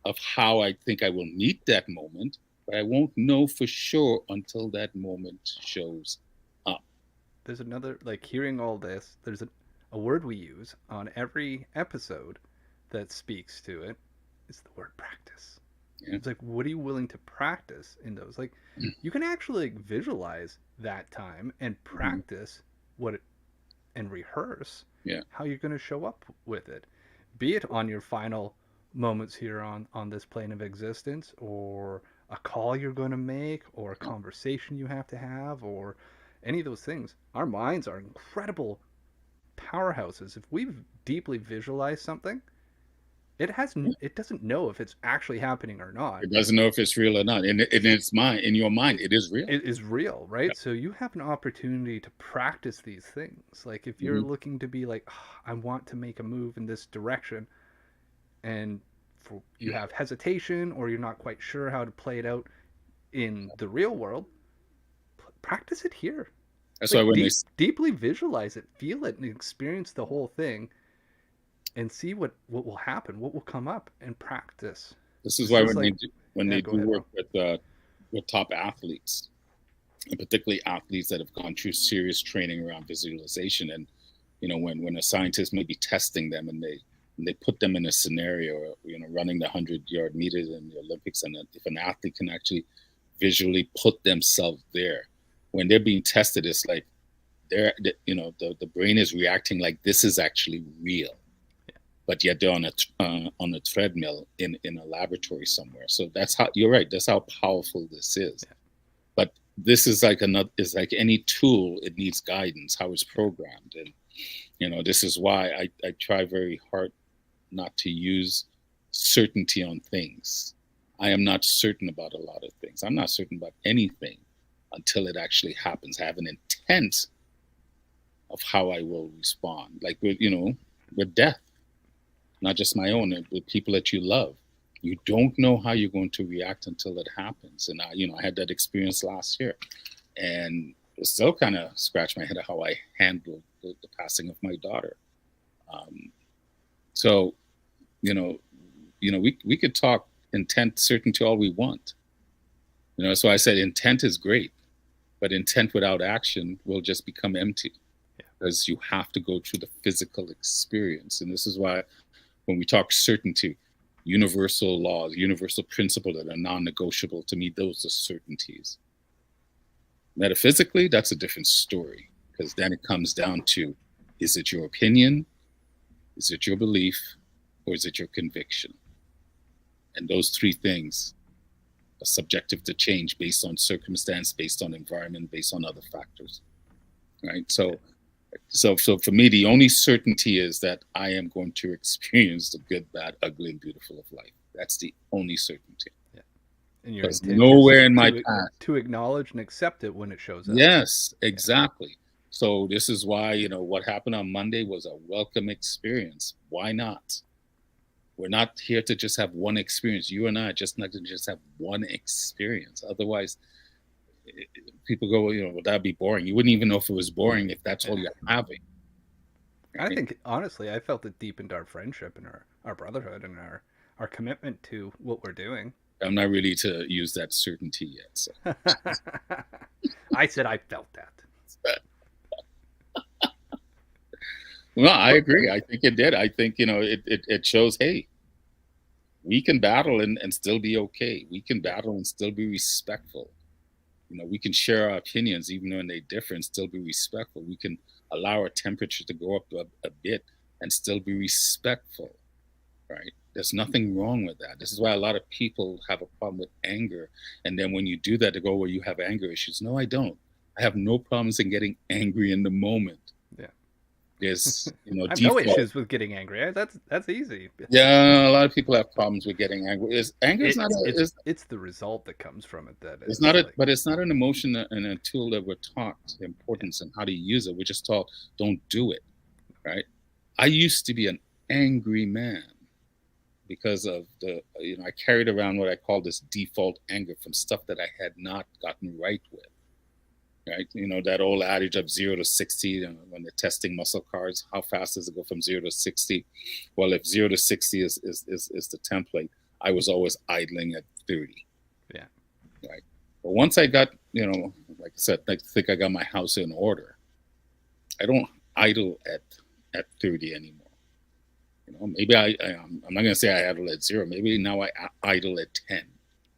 Speaker 2: of how I think I will meet that moment, but I won't know for sure until that moment shows up.
Speaker 1: There's another, like, hearing all this, there's a word we use on every episode that speaks to it. It's the word practice.
Speaker 2: Yeah.
Speaker 1: It's like, what are you willing to practice in those? Like, you can actually visualize that time and practice what it, and rehearse how you're going to show up with it, be it on your final moments here on this plane of existence, or a call you're going to make, or a conversation you have to have, or any of those things. Our minds are incredible powerhouses. If we've deeply visualized something, it doesn't know if it's actually happening or not.
Speaker 2: It doesn't know if it's real or not. In its mind, in your mind, it is real.
Speaker 1: It is real, right? Yeah. So you have an opportunity to practice these things. Like, if you're looking to be like, oh, I want to make a move in this direction, and you have hesitation, or you're not quite sure how to play it out in the real world, practice it here.
Speaker 2: That's like, why when
Speaker 1: deeply visualize it, feel it, and experience the whole thing, and see what will happen, what will come up, and practice.
Speaker 2: This is why when they do work with top athletes, and particularly athletes that have gone through serious training around visualization, and when a scientist may be testing them, and they put them in a scenario, running the 100-yard meters in the Olympics, and if an athlete can actually visually put themselves there, when they're being tested, it's like the brain is reacting like this is actually real. But yet they're on a treadmill in a laboratory somewhere. So that's how, you're right. That's how powerful this is. Yeah. But this is like any tool. It needs guidance, how it's programmed. And, this is why I try very hard not to use certainty on things. I am not certain about a lot of things. I'm not certain about anything until it actually happens. I have an intent of how I will respond. Like with death. Not just my own, the people that you love. You don't know how you're going to react until it happens. And I had that experience last year, and it still kind of scratched my head at how I handled the passing of my daughter. So, we could talk intent, certainty all we want. That's why I said intent is great, but intent without action will just become empty, because you have to go through the physical experience. And this is why, when we talk certainty, universal laws, universal principles that are non-negotiable, to me, those are certainties. Metaphysically, that's a different story, because then it comes down to, is it your opinion, is it your belief, or is it your conviction? And those three things are subjective to change based on circumstance, based on environment, based on other factors, right? So for me, the only certainty is that I am going to experience the good, bad, ugly, and beautiful of life. That's the only certainty. Yeah.
Speaker 1: And your intent
Speaker 2: nowhere in my path
Speaker 1: to acknowledge and accept it when it shows up.
Speaker 2: Yes, exactly. Yeah. So this is why, what happened on Monday was a welcome experience. Why not? We're not here to just have one experience. You and I are just not to just have one experience. Otherwise, people go, would that be boring? You wouldn't even know if it was boring if that's all you're having.
Speaker 1: Right? I think, honestly, I felt it deepened our friendship and our brotherhood and our commitment to what we're doing.
Speaker 2: I'm not ready to use that certainty yet. So.
Speaker 1: I said I felt that.
Speaker 2: Well, I agree. I think it did. I think, it shows, hey, we can battle and still be okay. We can battle and still be respectful. We can share our opinions, even when they differ, and still be respectful. We can allow our temperature to go up a bit and still be respectful, right? There's nothing wrong with that. This is why a lot of people have a problem with anger. And then when you do that, they go, well, you have anger issues. No, I don't. I have no problems in getting angry in the moment.
Speaker 1: Yeah.
Speaker 2: There's,
Speaker 1: I have no issues with getting angry. That's easy.
Speaker 2: Yeah, a lot of people have problems with getting angry.
Speaker 1: It's the result that comes from it that
Speaker 2: it's not but it's not an emotion and a tool that we're taught the importance and how to use it. We're just taught, don't do it, right? I used to be an angry man. because of I carried around what I call this default anger from stuff that I had not gotten right with. Right, that old adage of 0 to 60. When they're testing muscle cars, how fast does it go from 0 to 60? Well, if 0 to 60 is the template, I was always idling at 30.
Speaker 1: Yeah.
Speaker 2: Right. But once I got, like I said, I think I got my house in order. I don't idle at 30 anymore. Maybe I'm not going to say I idle at 0. Maybe now I idle at 10.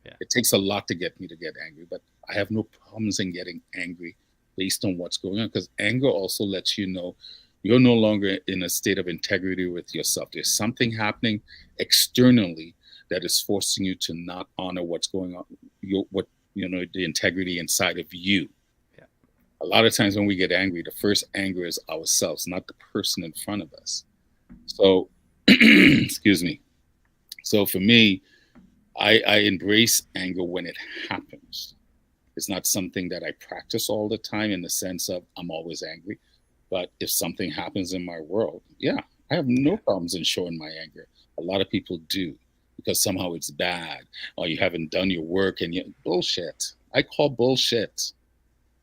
Speaker 1: Yeah.
Speaker 2: It takes a lot to get me to get angry, but I have no problems in getting angry based on what's going on, because anger also lets you know you're no longer in a state of integrity with yourself. There's something happening externally that is forcing you to not honor what's going on, the integrity inside of you.
Speaker 1: Yeah.
Speaker 2: A lot of times when we get angry, the first anger is ourselves, not the person in front of us. So, excuse me. So for me, I embrace anger when it happens. It's not something that I practice all the time in the sense of I'm always angry. But if something happens in my world, yeah, I have no problems in showing my anger. A lot of people do, because somehow it's bad, or you haven't done your work, and bullshit. I call bullshit.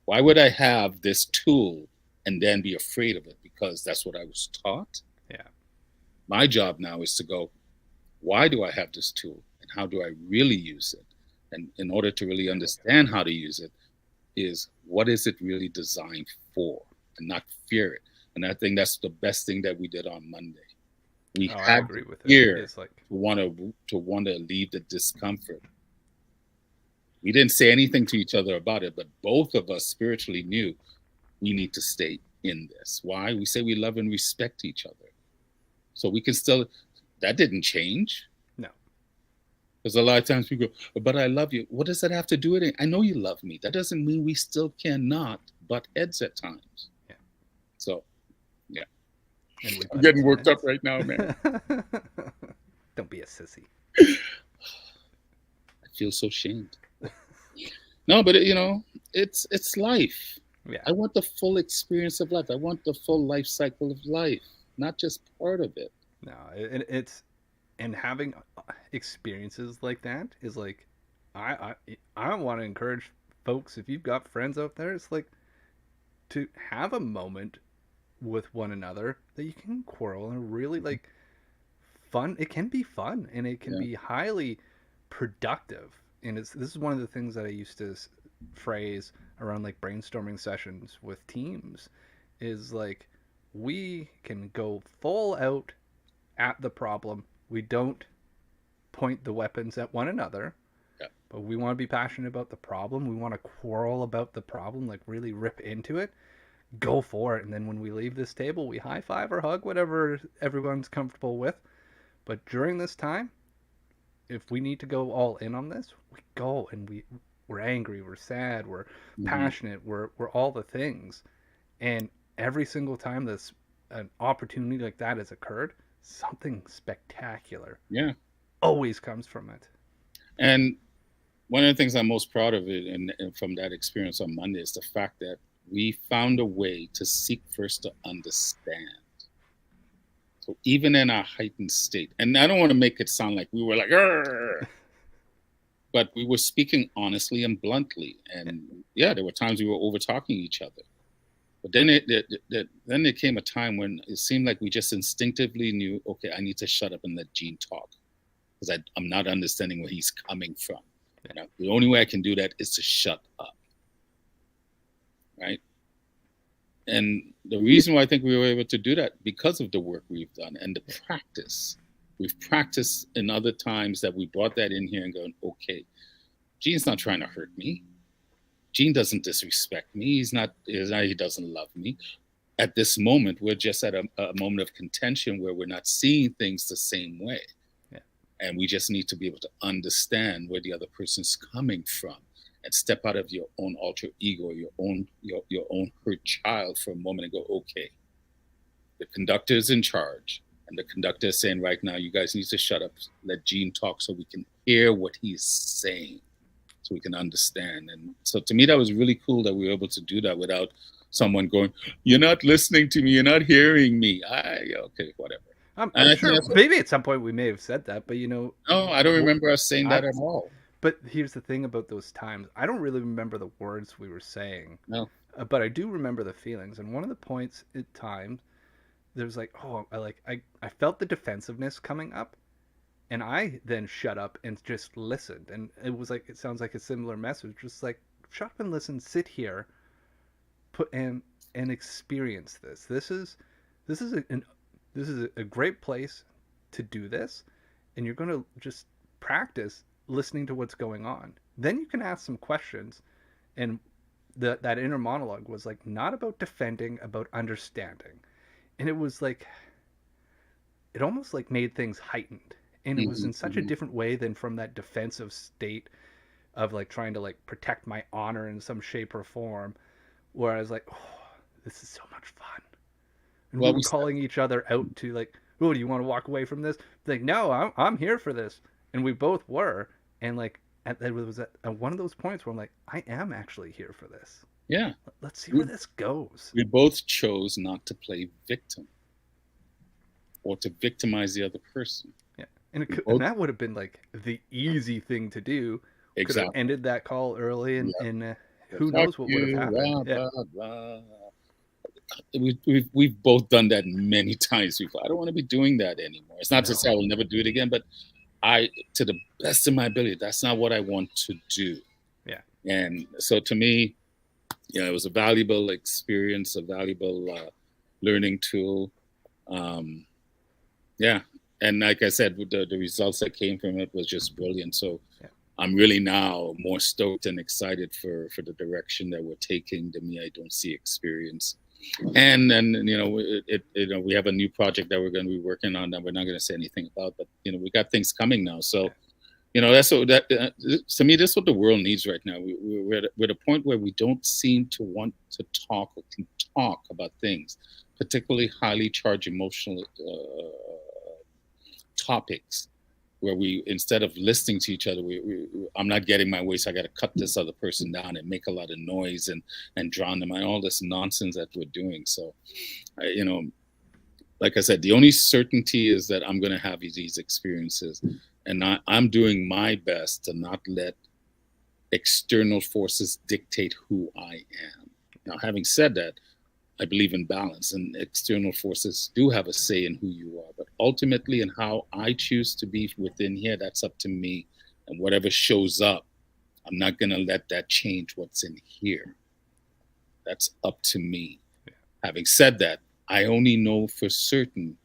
Speaker 2: Why would I have this tool and then be afraid of it? Because that's what I was taught.
Speaker 1: Yeah.
Speaker 2: My job now is to go, why do I have this tool? And how do I really use it? And in order to really understand how to use it, is what is it really designed for, and not fear it. And I think that's the best thing that we did on Monday. We had fear
Speaker 1: it's like
Speaker 2: to want to leave the discomfort. We didn't say anything to each other about it, but both of us spiritually knew we need to stay in this. Why? We say we love and respect each other. So we can still, that didn't change.
Speaker 1: No.
Speaker 2: Because a lot of times people go, but I love you. What does that have to do with it? I know you love me. That doesn't mean we still cannot butt heads at times.
Speaker 1: Yeah.
Speaker 2: So, yeah.
Speaker 1: And
Speaker 2: I'm getting worked up right now, man.
Speaker 1: Don't be a sissy.
Speaker 2: I feel so shamed. No, but it's life.
Speaker 1: Yeah.
Speaker 2: I want the full experience of life. I want the full life cycle of life, not just part of it.
Speaker 1: No, and having experiences like that is like, I want to encourage folks, if you've got friends out there, it's like to have a moment with one another that you can quarrel and really like fun. It can be fun, and it can be highly productive. And this is one of the things that I used to phrase around like brainstorming sessions with teams, is like, we can go full out at the problem. We don't point the weapons at one another, but we want to be passionate about the problem. We want to quarrel about the problem, like really rip into it, go for it. And then when we leave this table, we high five or hug, whatever everyone's comfortable with. But during this time, if we need to go all in on this, we go, and we're angry, we're sad, we're passionate, we're all the things. And every single time this an opportunity like that has occurred, something spectacular always comes from it.
Speaker 2: And one of the things I'm most proud of it, and from that experience on Monday, is the fact that we found a way to seek first to understand. So even in our heightened state, and I don't want to make it sound like we were like, argh, but we were speaking honestly and bluntly. And there were times we were over talking each other. But then there came a time when it seemed like we just instinctively knew, okay, I need to shut up and let Gene talk, because I'm not understanding where he's coming from. The only way I can do that is to shut up. Right? And the reason why I think we were able to do that, because of the work we've done and the practice. We've practiced in other times that we brought that in here and going, okay, Gene's not trying to hurt me. Gene doesn't disrespect me. He doesn't love me. At this moment, we're just at a moment of contention where we're not seeing things the same way. And we just need to be able to understand where the other person's coming from, and step out of your own alter ego, your own hurt child for a moment, and go, okay, the conductor is in charge. And the conductor is saying right now, you guys need to shut up, let Gene talk so we can hear what he's saying, so we can understand. And so to me, that was really cool that we were able to do that without someone going, you're not listening to me, you're not hearing me. Okay, whatever. And
Speaker 1: I'm
Speaker 2: I think
Speaker 1: sure
Speaker 2: that's what,
Speaker 1: maybe at some point we may have said that, but
Speaker 2: no, I don't
Speaker 1: w-
Speaker 2: remember us saying
Speaker 1: I
Speaker 2: that at all.
Speaker 1: but here's the thing about those times. I don't really remember the words we were saying,
Speaker 2: No.
Speaker 1: but I do remember the feelings. And one of the points at times, there was like, oh, I felt the defensiveness coming up, and I then shut up and just listened. And it was like, it sounds like a similar message, just like, shut up and listen, sit here, put and experience this. This is this is a great place to do this, and you're going to just practice listening to what's going on. Then you can ask some questions, and that inner monologue was like not about defending, about understanding, and it was like it almost like made things heightened, and it was
Speaker 2: Hmm.
Speaker 1: in such a
Speaker 2: Hmm.
Speaker 1: different way than from that defensive state of like trying to like protect my honor in some shape or form, where I was like, oh, this is so much fun. And we
Speaker 2: Well,
Speaker 1: were calling each other out to like, oh, do you want to walk away from this? Like, no, I'm here for this. And we both were. And like, it was at one of those points where I'm like, I am actually here for this.
Speaker 2: yeah,
Speaker 1: Let's see where
Speaker 2: we,
Speaker 1: this goes.
Speaker 2: we both chose not to play victim or to victimize the other person.
Speaker 1: Yeah.
Speaker 2: We
Speaker 1: And
Speaker 2: both,
Speaker 1: that would have been like the easy thing to do. Could have
Speaker 2: exactly.
Speaker 1: ended that call early,
Speaker 2: Yeah.
Speaker 1: and
Speaker 2: Yeah,
Speaker 1: who
Speaker 2: fuck
Speaker 1: knows what would have
Speaker 2: you,
Speaker 1: happened.
Speaker 2: blah,
Speaker 1: Yeah.
Speaker 2: blah, blah. We've both done that many times before. I don't want to be doing that anymore. It's not to say I
Speaker 1: No.
Speaker 2: will never do it again, but to the best of my ability, that's not what I want to do.
Speaker 1: Yeah.
Speaker 2: And so to me, it was a valuable experience, a valuable learning tool. Um, yeah. And like I said, the results that came from it was just brilliant. So
Speaker 1: Yeah.
Speaker 2: I'm really now more stoked and excited for the direction that we're taking, the Me I Don't See experience. And then we have a new project that we're going to be working on that we're not going to say anything about, but we got things coming now. So that's what that to me, that's what the world needs right now. We're at a point where we don't seem to want to talk or can talk about things, particularly highly charged emotional topics, where we, instead of listening to each other, I'm not getting my way, so I got to cut this other person down and make a lot of noise and drown them and all this nonsense that we're doing. So, like I said, the only certainty is that I'm going to have these experiences, and I'm doing my best to not let external forces dictate who I am. Now, having said that, I believe in balance, and external forces do have a say in who you are. But ultimately, in how I choose to be within here, that's up to me. And whatever shows up, I'm not going to let that change what's in here. That's up to me.
Speaker 1: Yeah.
Speaker 2: Having said that, I only know for certain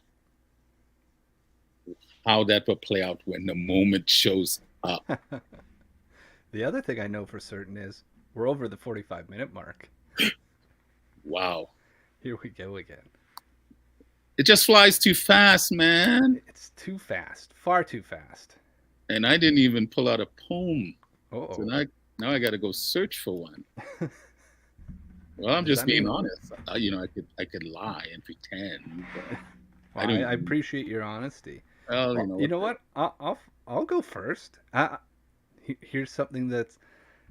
Speaker 2: how that will play out when the moment shows up.
Speaker 1: The other thing I know for certain is we're over the 45-minute mark.
Speaker 2: Wow.
Speaker 1: Here we go again.
Speaker 2: It just flies too fast, man.
Speaker 1: It's too fast, far too fast.
Speaker 2: And I didn't even pull out a poem. So
Speaker 1: Oh.
Speaker 2: now I got to go search for one. Well, I'm
Speaker 1: Does
Speaker 2: just
Speaker 1: that
Speaker 2: being
Speaker 1: mean?
Speaker 2: honest. I could lie and pretend, but I
Speaker 1: Well,
Speaker 2: don't.
Speaker 1: I appreciate your honesty.
Speaker 2: Well,
Speaker 1: Well, you
Speaker 2: what?
Speaker 1: know what? I'll go first. Here's something that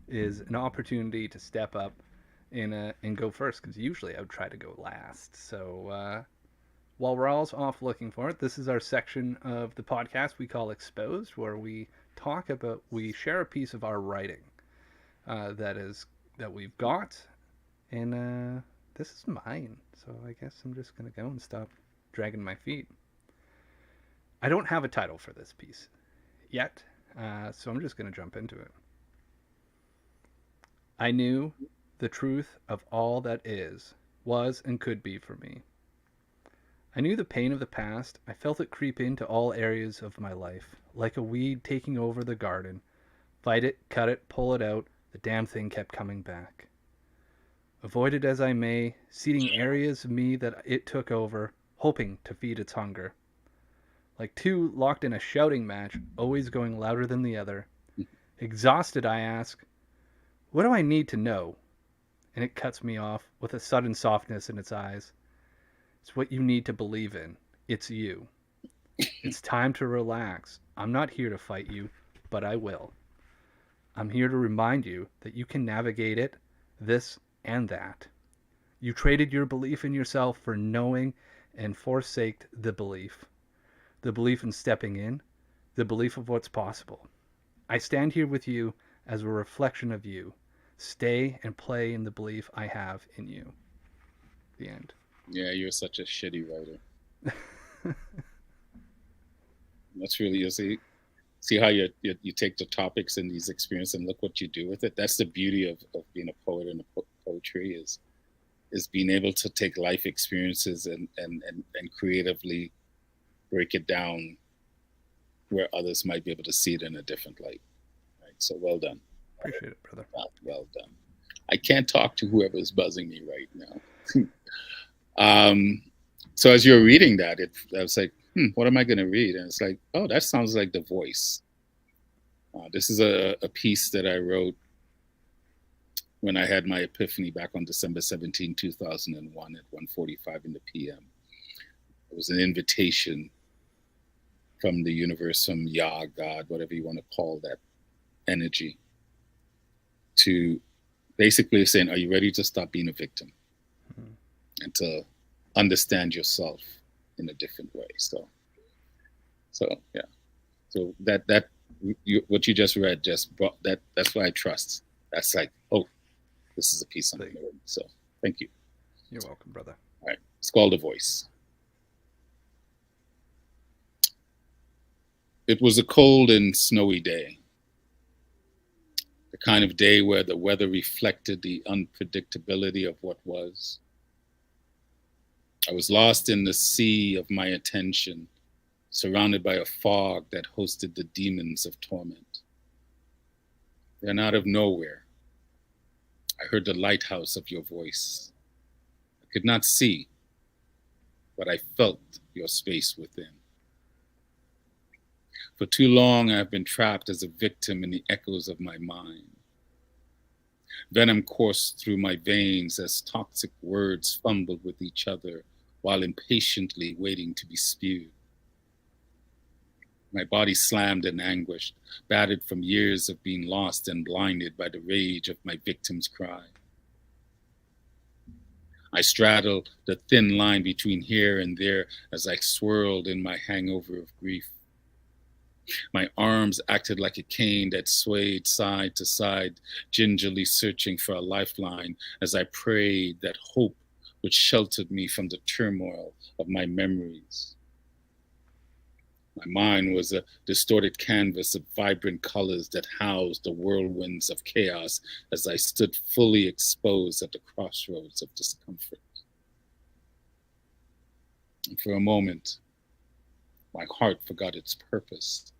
Speaker 1: is an opportunity to step up and go first, because usually I would try to go last. So while Rawle's off looking for it, this is our section of the podcast we call Exposed, where we share a piece of our writing that we've got, and this is mine. So I guess I'm just gonna go and stop dragging my feet. I don't have a title for this piece yet, so I'm just gonna jump into it. I knew the truth of all that is, was, and could be for me. I knew the pain of the past. I felt it creep into all areas of my life, like a weed taking over the garden. Fight it, cut it, pull it out, the damn thing kept coming back. Avoid it as I may, seeding areas of me that it took over, hoping to feed its hunger. Like two locked in a shouting match, always going louder than the other. Exhausted, I ask, what do I need to know? And it cuts me off with a sudden softness in its eyes. It's what you need to believe in. It's you. It's time to relax. I'm not here to fight you, but I will. I'm here to remind you that you can navigate it, this and that. You traded your belief in yourself for knowing and forsaked the belief. the belief in stepping in, the belief of what's possible. I stand here with you as a reflection of you. Stay and play in the belief I have in you. The end.
Speaker 2: Yeah, you're such a shitty writer. That's really, you see how you take the topics and these experiences and look what you do with it. That's the beauty of being a poet and poetry is being able to take life experiences and creatively break it down where others might be able to see it in a different light. Right. So well done.
Speaker 1: Appreciate it, brother.
Speaker 2: Well done. I can't talk to whoever's buzzing me right now. So as you're reading that, I was like, what am I going to read? And it's like, oh, that sounds like The Voice. This is a piece that I wrote when I had my epiphany back on December 17, 2001 at 1:45 in the PM. It was an invitation from the universe, from Yah, God, whatever you want to call that energy, to basically saying, are you ready to stop being a victim and to understand yourself in a different way? So yeah. So what you just read just brought that. That's what I trust. That's like, oh, this is a piece I'm going to read. So thank you.
Speaker 1: You're welcome, brother.
Speaker 2: All right. It's called The Voice. It was a cold and snowy day. The kind of day where the weather reflected the unpredictability of what was. I was lost in the sea of my attention, surrounded by a fog that hosted the demons of torment. Then out of nowhere, I heard the lighthouse of your voice. I could not see, but I felt your space within. For too long, I have been trapped as a victim in the echoes of my mind. Venom coursed through my veins as toxic words fumbled with each other while impatiently waiting to be spewed. My body slammed and anguished, battered from years of being lost and blinded by the rage of my victim's cry. I straddled the thin line between here and there as I swirled in my hangover of grief. My arms acted like a cane that swayed side to side, gingerly searching for a lifeline as I prayed that hope would shelter me from the turmoil of my memories. My mind was a distorted canvas of vibrant colors that housed the whirlwinds of chaos as I stood fully exposed at the crossroads of discomfort. And for a moment, my heart forgot its purpose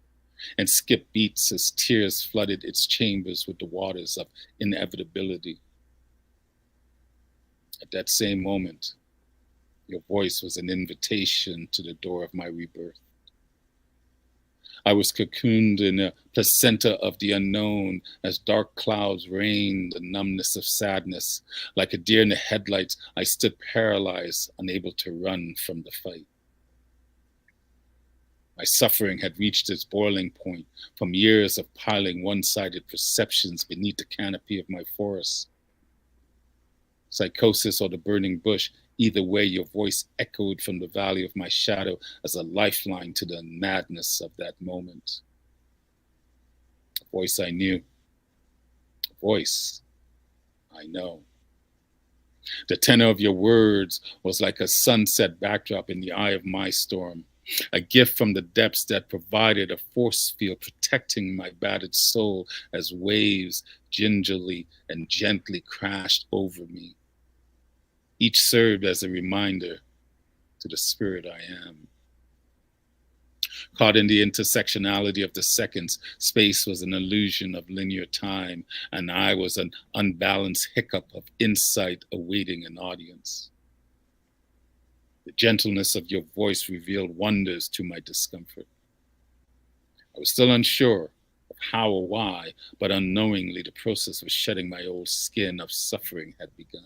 Speaker 2: and skipped beats as tears flooded its chambers with the waters of inevitability. At that same moment, your voice was an invitation to the door of my rebirth. I was cocooned in a placenta of the unknown as dark clouds rained the numbness of sadness. Like a deer in the headlights, I stood paralyzed, unable to run from the fight. My suffering had reached its boiling point from years of piling one-sided perceptions beneath the canopy of my forest. Psychosis or the burning bush, either way, your voice echoed from the valley of my shadow as a lifeline to the madness of that moment. A voice I knew, a voice I know. The tenor of your words was like a sunset backdrop in the eye of my storm, a gift from the depths that provided a force field protecting my battered soul as waves gingerly and gently crashed over me. Each served as a reminder to the spirit I am. Caught in the intersectionality of the seconds, space was an illusion of linear time, and I was an unbalanced hiccup of insight awaiting an audience. The gentleness of your voice revealed wonders to my discomfort. I was still unsure of how or why, but unknowingly the process of shedding my old skin of suffering had begun.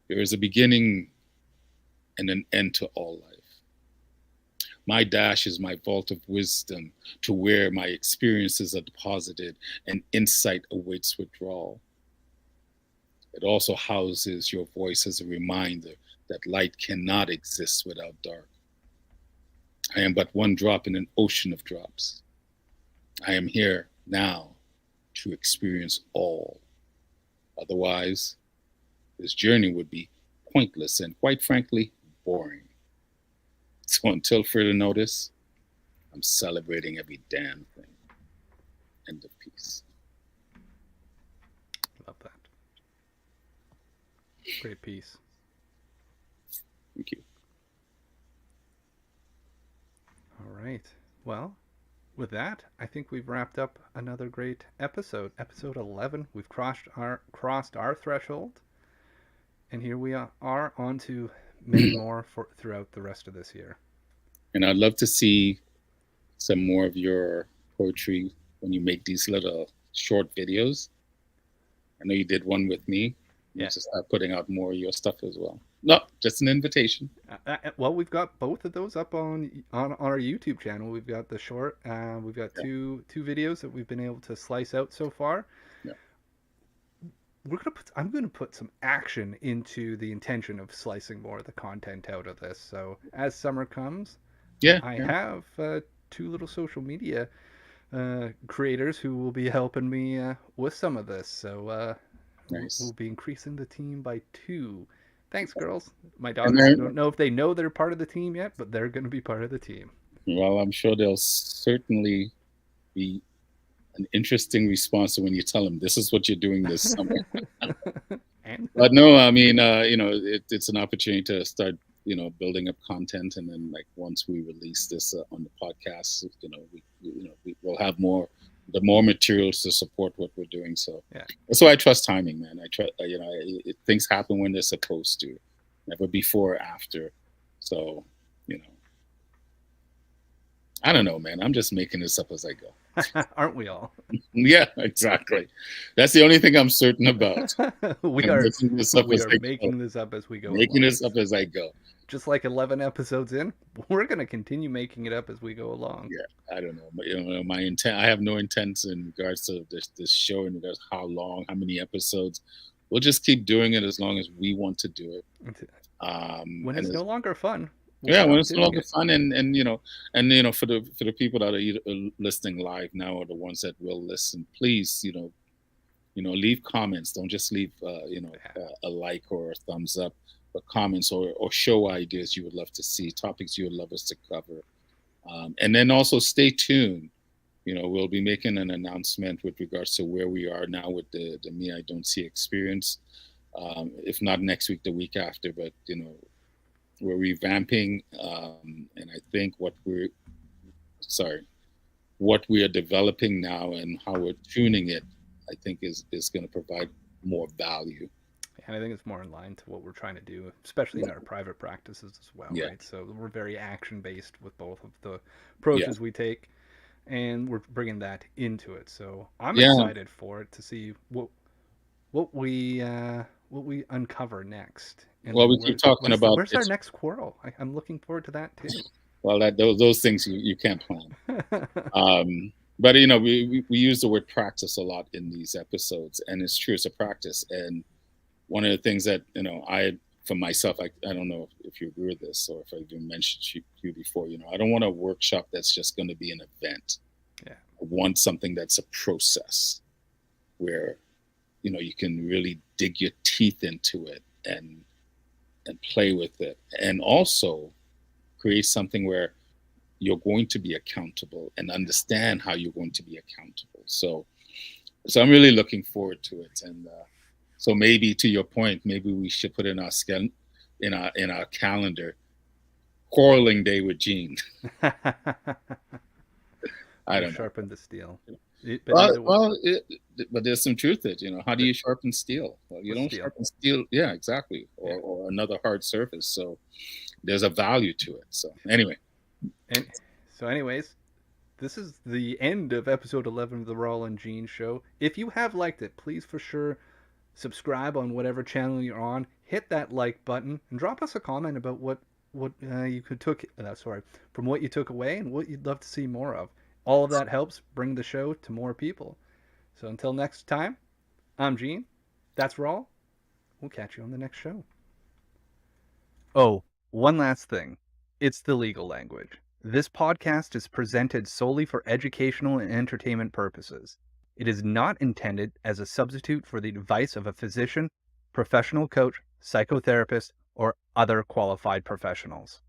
Speaker 2: There is a beginning and an end to all life. My dash is my vault of wisdom to where my experiences are deposited and insight awaits withdrawal. It also houses your voice as a reminder that light cannot exist without dark. I am but one drop in an ocean of drops. I am here now to experience all. Otherwise, this journey would be pointless and, quite frankly, boring. So until further notice, I'm celebrating every damn thing. End of peace.
Speaker 1: Love that. Great piece.
Speaker 2: Thank you.
Speaker 1: All right. Well, with that, I think we've wrapped up another great episode. Episode 11. We've crossed our threshold, and here we are on to many more throughout the rest of this year.
Speaker 2: And I'd love to see some more of your poetry when you make these little short videos. I know you did one with me.
Speaker 1: Yeah.
Speaker 2: Just start putting out more of your stuff as well. No, just an invitation.
Speaker 1: Well, we've got both of those up on our YouTube channel. We've got the short. We've got two videos that we've been able to slice out so far.
Speaker 2: Yeah.
Speaker 1: I'm gonna put some action into the intention of slicing more of the content out of this. So as summer comes, I have two little social media creators who will be helping me with some of this. So
Speaker 2: nice.
Speaker 1: We'll be increasing the team by 2. Thanks, girls. My daughters, I don't know if they know they're part of the team yet, but they're going to be part of the team.
Speaker 2: Well, I'm sure they'll certainly be an interesting response when you tell them this is what you're doing this summer. But no, I mean, it's an opportunity to start, building up content, and then like once we release this on the podcast, we will have more materials to support what we're doing. So that's why I trust timing, man. I trust, things happen when they're supposed to, never before or after. So, I don't know, man. I'm just making this up as I go.
Speaker 1: Aren't we all?
Speaker 2: Yeah, exactly. That's the only thing I'm certain about.
Speaker 1: we are making this up as we go.
Speaker 2: Making this up as I go.
Speaker 1: Just like 11 episodes in, we're going to continue making it up as we go along.
Speaker 2: Yeah, I don't know. But, my intent, I have no intent in regards to this show, in regards to how long, how many episodes. We'll just keep doing it as long as we want to do it.
Speaker 1: When it's no longer fun.
Speaker 2: When it's no longer fun, and for the people that are listening live now, or the ones that will listen, please, leave comments. Don't just leave, a like or a thumbs up, but comments or show ideas you would love to see, topics you would love us to cover, and then also stay tuned. We'll be making an announcement with regards to where we are now with the Me I Don't See experience. If not next week, the week after, but we're revamping, and I think what we are developing now and how we're tuning it, I think is going to provide more value.
Speaker 1: And I think it's more in line to what we're trying to do, especially in our private practices as well, right? So we're very action-based with both of the approaches we take, and we're bringing that into it. So I'm excited for it to see what we uncover next. And
Speaker 2: well, we keep talking about
Speaker 1: where's our next quarrel. I'm looking forward to that too.
Speaker 2: Well, those things you can't plan. But we use the word practice a lot in these episodes, and it's true, it's a practice. And one of the things that I, for myself, I don't know if you agree with this, or if I even mentioned to you before. I don't want a workshop that's just going to be an event. I want something that's a process where you can really dig your teeth into it and play with it, and also create something where you're going to be accountable and understand how you're going to be accountable. So I'm really looking forward to it. And so maybe, to your point, maybe we should put in our calendar, quarreling day with Gene. I don't know.
Speaker 1: Sharpen the steel.
Speaker 2: But there's some truth to it. How do you sharpen steel? Well, you don't sharpen steel. Yeah, exactly. Or another hard surface. So there's a value to it. So anyway.
Speaker 1: Anyways, this is the end of episode 11 of the Rawle and Gene Show. If you have liked it, please for sure subscribe on whatever channel you're on. Hit that like button and drop us a comment about what you from what you took away and what you'd love to see more of. All of that helps bring the show to more people. So until next time, I'm Gene. That's Rawle. We'll catch you on the next show. Oh, one last thing. It's the legal language. This podcast is presented solely for educational and entertainment purposes. It is not intended as a substitute for the advice of a physician, professional coach, psychotherapist, or other qualified professionals.